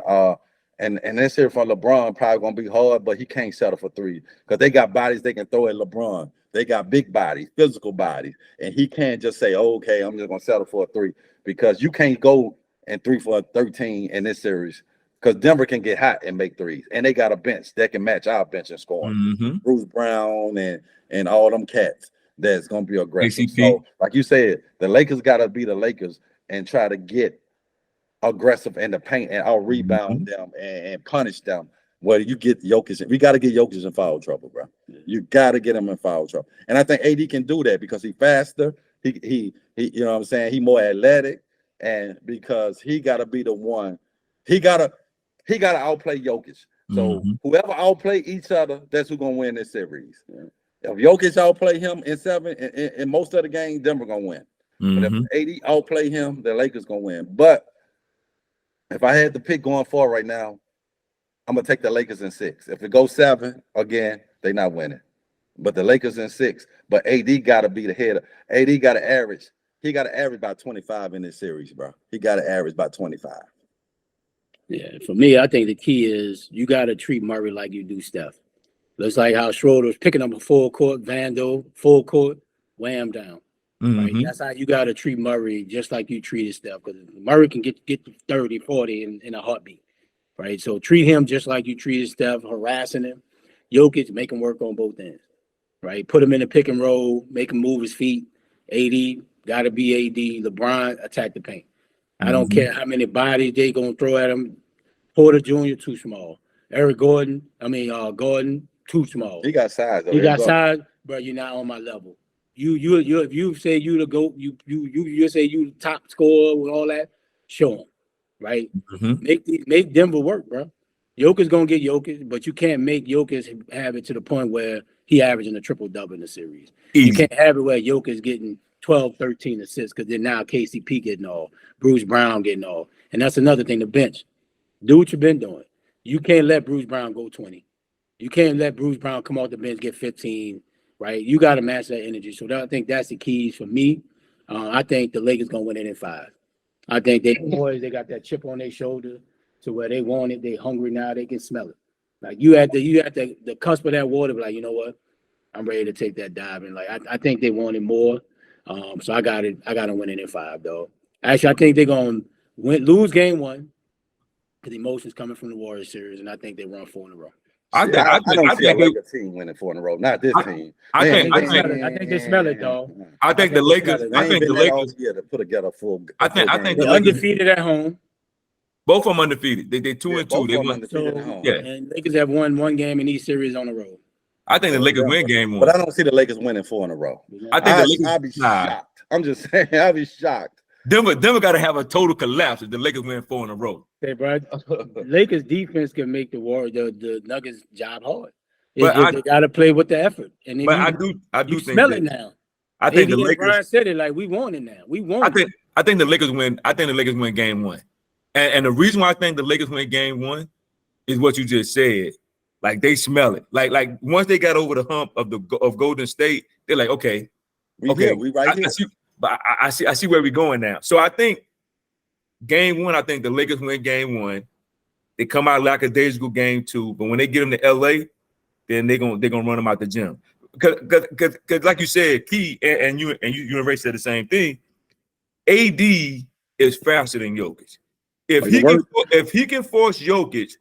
And this here for LeBron probably gonna be hard, but he can't settle for 3 because they got bodies they can throw at LeBron. They got big bodies, physical bodies, and he can't just say, oh, "Okay, I'm just gonna settle for a 3," because you can't go and 3 for 13 in this series. Because Denver can get hot and make 3s, and they got a bench that can match our bench and scoring. Bruce Brown and all them cats that's gonna be aggressive. CP. So, like you said, the Lakers gotta be the Lakers and try to get aggressive in the paint and out rebound them and punish them. Well, you get Jokic. We got to get Jokic in foul trouble, bro. You got to get him in foul trouble, and I think AD can do that because he's faster. He you know what I'm saying? He more athletic, and because he got to be the one. He gotta outplay Jokic. So whoever outplay each other, that's who's gonna win this series. If Jokic outplay him in 7, in most of the game, Denver gonna win. But if AD outplay him, the Lakers gonna win. But if I had to pick going forward right now, I'm gonna take the Lakers in 6. If it goes 7 again, they not winning. But the Lakers in 6. But AD gotta be the head. AD got to average. He got to average about 25 in this series, bro. He got to average about 25. Yeah, for me, I think the key is you got to treat Murray like you do Steph. Looks like how Schroeder was picking up a full court, Vando, full court, wham down. Right? Mhm. That's how you got to treat Murray just like you treated Steph. Because Murray can get to 30, 40 in a heartbeat. Right? So treat him just like you treated Steph, harassing him. Jokic, make him work on both ends. Right? Put him in the pick and roll, make him move his feet. AD, got to be AD. LeBron, attack the paint. I don't care how many bodies they going to throw at him. Porter Jr., too small. Gordon, too small. He got size. Though. He got size, but you're not on my level. You if you say you the GOAT, you say you the top scorer with all that, show him, right? Make Denver work, bro. Jokic's gonna get Jokic, but you can't make Jokic have it to the point where he averaging a triple-double in the series. Easy. You can't have it where Jokic's getting 12, 13 assists, because then now KCP getting all, Bruce Brown getting all. And that's another thing, the bench. Do what you've been doing. You can't let Bruce Brown go 20. You can't let Bruce Brown come off the bench, get 15, right? You got to match that energy. So I think that's the keys for me. I think the Lakers going to win it in 5. I think they got that chip on their shoulder to where they want it. They hungry now. They can smell it. Like you at the cusp of that water, like, you know what? I'm ready to take that dive. And like, I think they want it more. So I got to win it in 5, though. Actually, I think they're going to lose game 1 because emotions coming from the Warriors series, and I think they run 4 in a row. I don't see a Lakers team winning 4 in a row. Not this team. I think they smell it, though. I think the Lakers. I think the Lakers. Yeah, to put together full. I think they're undefeated at home. Both of them undefeated. They 2 and 2. They won. Undefeated at home. Yeah, and Lakers have won 1 game in each series on the road. I think the Lakers win game 1. But I don't see the Lakers winning 4 in a row. I think the Lakers. I'll be shocked. I'm just saying, I'll be shocked. Denver got to have a total collapse if the Lakers win 4 in a row. Hey, bro, Lakers defense can make the Nuggets job hard. They got to play with the effort. And but I do think smell it now. I think the Lakers. Brian said it like we want it now. We want it. I think the Lakers win. I think the Lakers win game 1, and the reason why I think the Lakers win game 1 is what you just said. Like they smell it. Like once they got over the hump of Golden State, they're like, okay, we right here. But I see where we're going now. So I think game 1, I think the Lakers win game 1. They come out like a lackadaisical game 2, but when they get them to LA, then they're gonna run them out the gym. Because like you said, Key and you and Ray said the same thing. AD is faster than Jokic. If he can force Jokic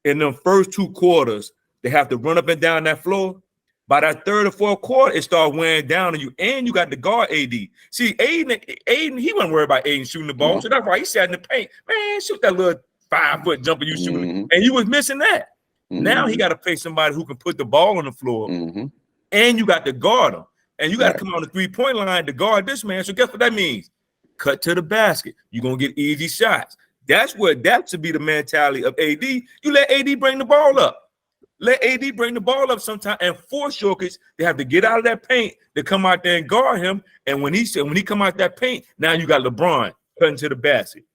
in the first 2 quarters, they have to run up and down that floor. By that 3rd or 4th quarter, it starts wearing down on you, and you got to guard AD. See, Aiden, he wasn't worried about Aiden shooting the ball, so that's why he sat in the paint. Man, shoot that little 5-foot jumper you shooting, and you was missing that. Now he got to play somebody who can put the ball on the floor, and you got to guard him, and you got to come on the 3-point line to guard this man. So guess what that means? Cut to the basket. You're gonna get easy shots. That should be the mentality of AD. You let AD bring the ball up. Let AD bring the ball up sometime and force Jokic. They have to get out of that paint to come out there and guard him. And when he come out that paint, now you got LeBron cutting to the basket,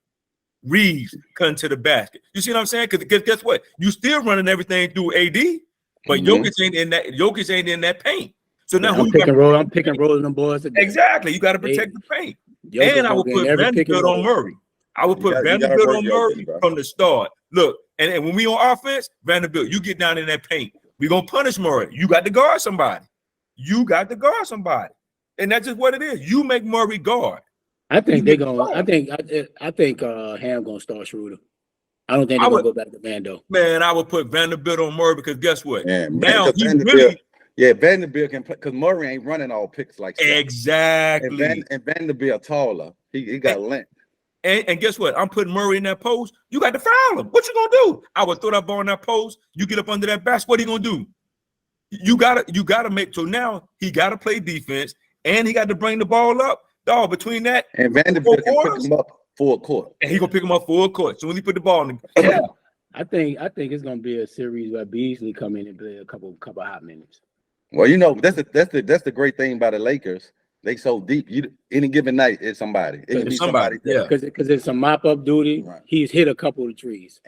Reeves cutting to the basket. You see what I'm saying? Because guess what? You still running everything through AD, but Jokic ain't in that paint. So now I'm picking rolling them boys today. Exactly. You got to protect the paint. And I would put Vanderbilt on Murray. I would put Vanderbilt on Murray from the start. Look, and when we on offense, Vanderbilt, you get down in that paint. We're going to punish Murray. You got to guard somebody. And that's just what it is. You make Murray guard. I think they're going to – I think Ham going to start Schroeder. I don't think they're going to go back to Vando. Man, I would put Vanderbilt on Murray because guess what? Now he Vanderbilt can play because Murray ain't running all picks like that. Exactly. And Vanderbilt taller. He got length. And guess what? I'm putting Murray in that post. You got to foul him. What you gonna do? I would throw that ball in that post. You get up under that basket. What are you gonna do? You gotta make. So now he got to play defense, and he got to bring the ball up. Dog, between that and Vanderbilt can pick him up full court, and he gonna pick him up full court. So when he put the ball in, I think it's gonna be a series where Beasley come in and play a couple hot minutes. Well, that's the great thing about the Lakers. They so deep. Any given night, it's somebody. It can be somebody. Yeah, because it's some mop up duty. Right. He's hit a couple of trees.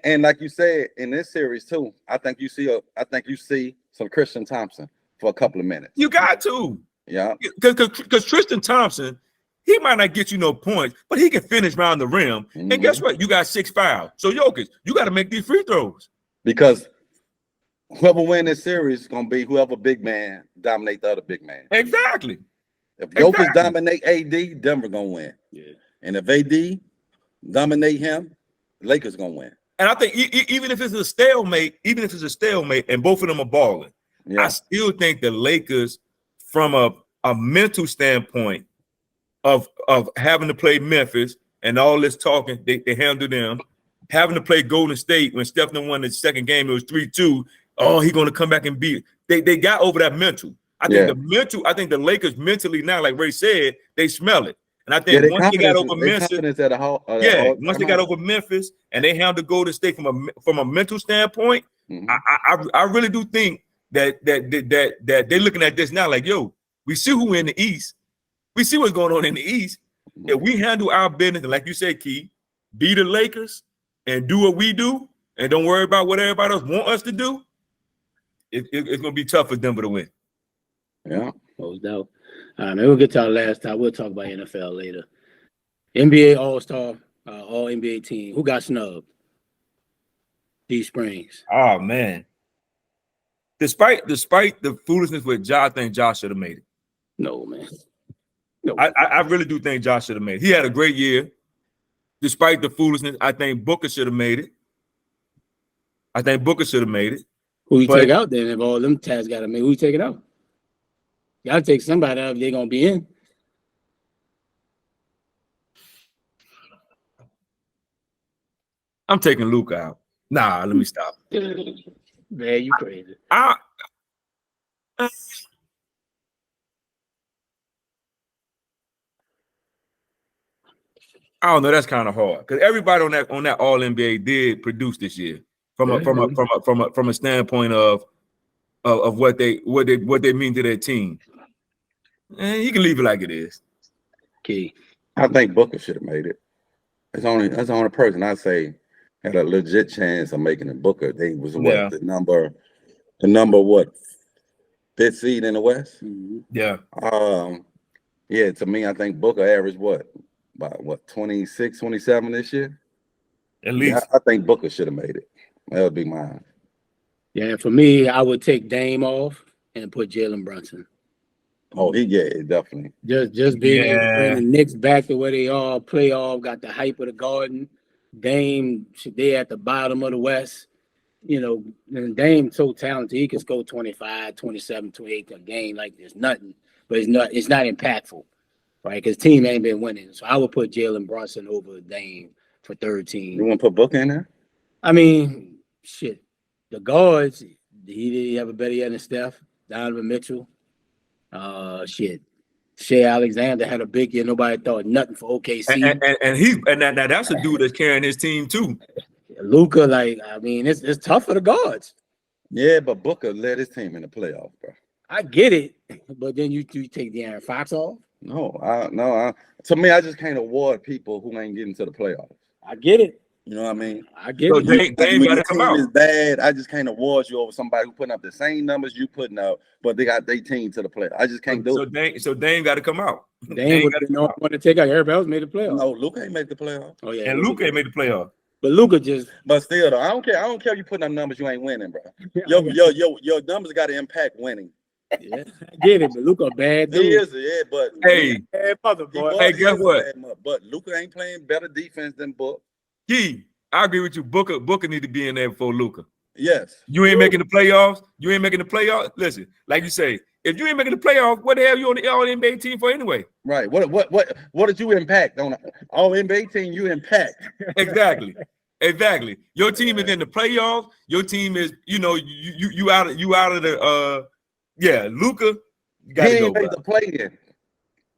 And like you said in this series too, I think you see some Christian Thompson for a couple of minutes. You got to, yeah, because Tristan Thompson He might not get you no points, but he can finish around the rim. Mm-hmm. And guess what? You got 6 fouls. So Jokic, you got to make these free throws. Because whoever win this series is gonna be whoever big man dominate the other big man. Exactly. If Jokic dominate AD, Denver gonna win. Yeah. And if AD dominate him, Lakers gonna win. And I think even if it's a stalemate, and both of them are balling, Yeah. I still think the Lakers, from a mental standpoint of having to play Memphis and all this talking, they handle them. Having to play Golden State when Stephen won the second game, it was 3-2. Oh, he's gonna come back and beat. They got over that mental. I think the Lakers mentally now, like Ray said, they smell it. And I think once they got over Memphis, once they got over Memphis and they handled Golden State from a mental standpoint, I really do think that they're looking at this now like, yo, we see who in the East. We see what's going on in the East. If we handle our business, and like you said, Key, be the Lakers and do what we do and don't worry about what everybody else want us to do, it's going to be tough for Denver to win. Yeah. No doubt. All right, man, we'll get to our last time. We'll talk about NFL later. NBA All-Star, All-NBA team. Who got snubbed? D Springs. Oh, man. Despite the foolishness with Josh, I think Josh should have made it. No, man. No. I really do think Josh should have made it. He had a great year. Despite the foolishness, I think Booker should have made it. Who you take out then if all them tats got to make? Who you taking out? You got to take somebody out if they're going to be in. I'm taking Luka out. Nah, let me stop. Man, you crazy. I don't know. That's kind of hard because everybody on that All NBA did produce this year from a standpoint of what they mean to their team. And you can leave it like it is. Okay. I think Booker should have made it. That's the only person I say had a legit chance of making it. Booker. They was the number what, 5th seed in the West? Mm-hmm. Yeah. Yeah, to me, I think Booker averaged about 26, 27 this year? At least. Yeah, I think Booker should have made it. That would be mine. Yeah, for me, I would take Dame off and put Jalen Brunson. Oh, definitely. Just being able to bring the Knicks back to where they are, playoff, got the hype of the Garden. Dame, they at the bottom of the West. You know, and Dame's so talented, he can score 25, 27, 28 a game like there's nothing. But it's not impactful, right? Because team ain't been winning. So I would put Jalen Brunson over Dame for third team. You want to put Booker in there? I mean, shit. The guards, he have a better year than Steph, Donovan Mitchell. Shea Alexander had a big year. Nobody thought nothing for OKC. And that's a dude that's carrying his team too. Luka, it's tough for the guards. Yeah, but Booker led his team in the playoffs, bro. I get it, but then you take De'Aaron Fox off. No, to me, I just can't award people who ain't getting to the playoffs. I get it. You know what I mean? I get it. Dame got to come out. Is bad. I just can't award you over somebody who putting up the same numbers you putting up, but they got their team to the playoffs. I just can't do it. So Dame got to come out. Dame would have no one to take out. Everybody else made the playoffs. No, Luka ain't make the playoffs. Oh yeah, And Luka ain't made the playoffs. But Luka just. But still, though, I don't care if you putting up numbers you ain't winning, bro. Your numbers got to impact winning. Yeah, I get it, but Luka bad dude. He is, yeah, but hey, guess what? But Luka ain't playing better defense than Book. Key, I agree with you. Booker need to be in there before Luka. Yes. You ain't making the playoffs. Listen, like you say, if you ain't making the playoffs, what the hell you on the All-NBA team for anyway? Right. What did you impact on the All-NBA team? You impact. Exactly. Your team is in the playoffs. Your team is, you out of the Luka. You got to go. Made the play-in.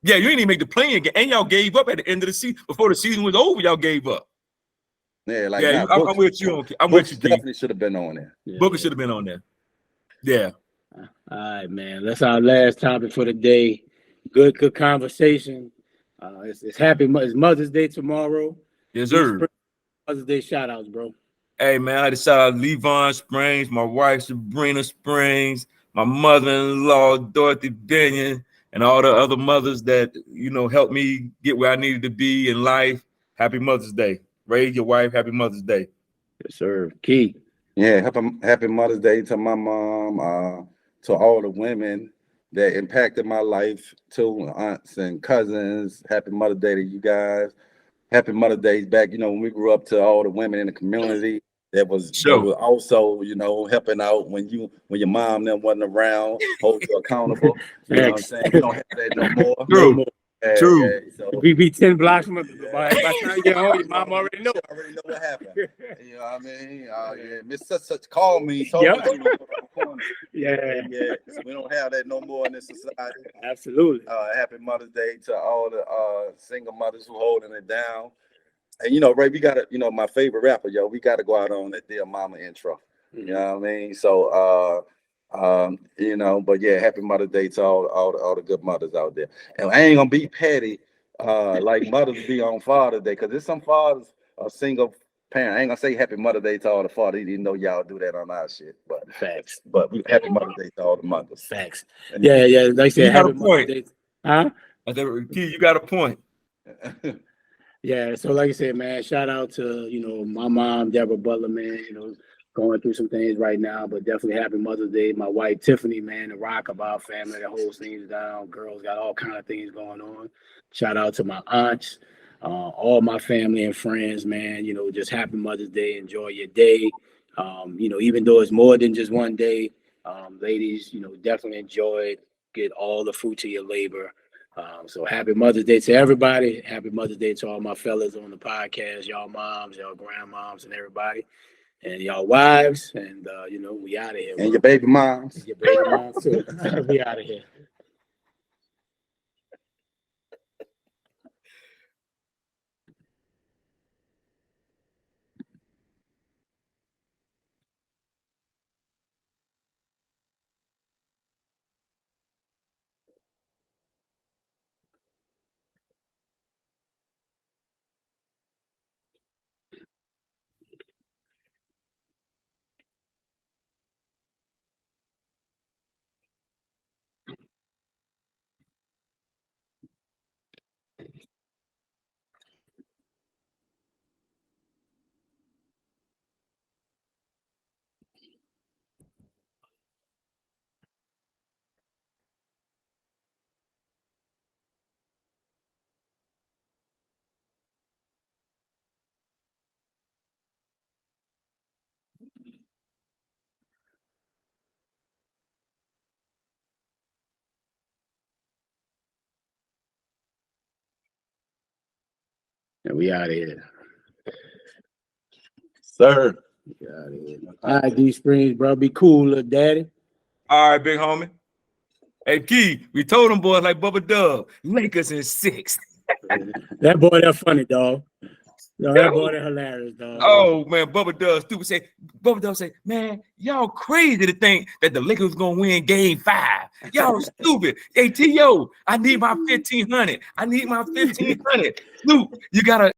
Yeah, you ain't even make the play-in game, and y'all gave up at the end of the season. Before the season was over, y'all gave up. Yeah, I'm with you. I'm with you. Definitely should have been on there. Yeah, Booker should have been on there. Yeah. All right, man. That's our last topic for the day. Good conversation. It's Mother's Day tomorrow. Yes, sir. Mother's Day shout outs, bro. Hey, man, I had to shout out Levon Springs, my wife Sabrina Springs, my mother-in-law Dorothy Binion, and all the other mothers that, helped me get where I needed to be in life. Happy Mother's Day. Raise your wife. Happy Mother's Day. Yes, sir. Key. Yeah, happy Mother's Day to my mom, to all the women that impacted my life, to aunts and cousins. Happy Mother's Day to you guys. Happy Mother's Day back, when we grew up, to all the women in the community that was also, helping out when your mom then wasn't around, hold you accountable. You know what I'm saying? We don't have that no more. True. No more. True. Yeah, so We be 10 blocks from it. By the time you get home, your mom already know. already know what happened. You know what I mean? Yeah, Miss such called me, told Yeah. me, Yeah. yeah. So we don't have that no more in this society. Absolutely. Happy Mother's Day to all the single mothers who holding it down. And Ray, we gotta, my favorite rapper, we gotta go out on that Dear Mama intro. You know what I mean? So but yeah, happy Mother's Day to all the good mothers out there. And I ain't gonna be petty like mothers be on Father's Day, because there's some fathers are single parent. I ain't gonna say happy Mother's Day to all the fathers. Didn't know y'all do that on our shit. But Facts. But we happy Mother's Day to all the mothers. Facts. Yeah. Like I said, You got happy a point. Mother's Day. Huh? Key, you got a point. Yeah, so like I said, man, shout out to, my mom, Deborah Butler, man, going through some things right now, but definitely happy Mother's Day. My wife, Tiffany, man, the rock of our family that holds things down. Girls got all kind of things going on. Shout out to my aunts, all my family and friends, man, just happy Mother's Day. Enjoy your day. Even though it's more than just one day, ladies, definitely enjoy it. Get all the fruits of your labor. So happy Mother's Day to everybody. Happy Mother's Day to all my fellas on the podcast, y'all moms, y'all grandmoms, and everybody, and y'all wives. And we out of here. And your baby moms. And your baby moms too. We out of here. And we out of here. Sir. We out of here. All right, D Springs, bro. Be cool, little daddy. All right, big homie. Hey, Key, we told them boys like Bubba Dub, Lakers in 6. That boy, that funny, dog. That boy, that hilarious, dog. Oh man, Bubba Dub say, man, y'all crazy to think that the Lakers gonna win game 5. Y'all stupid. Hey, T.O., I need my 1,500. Snoop, you gotta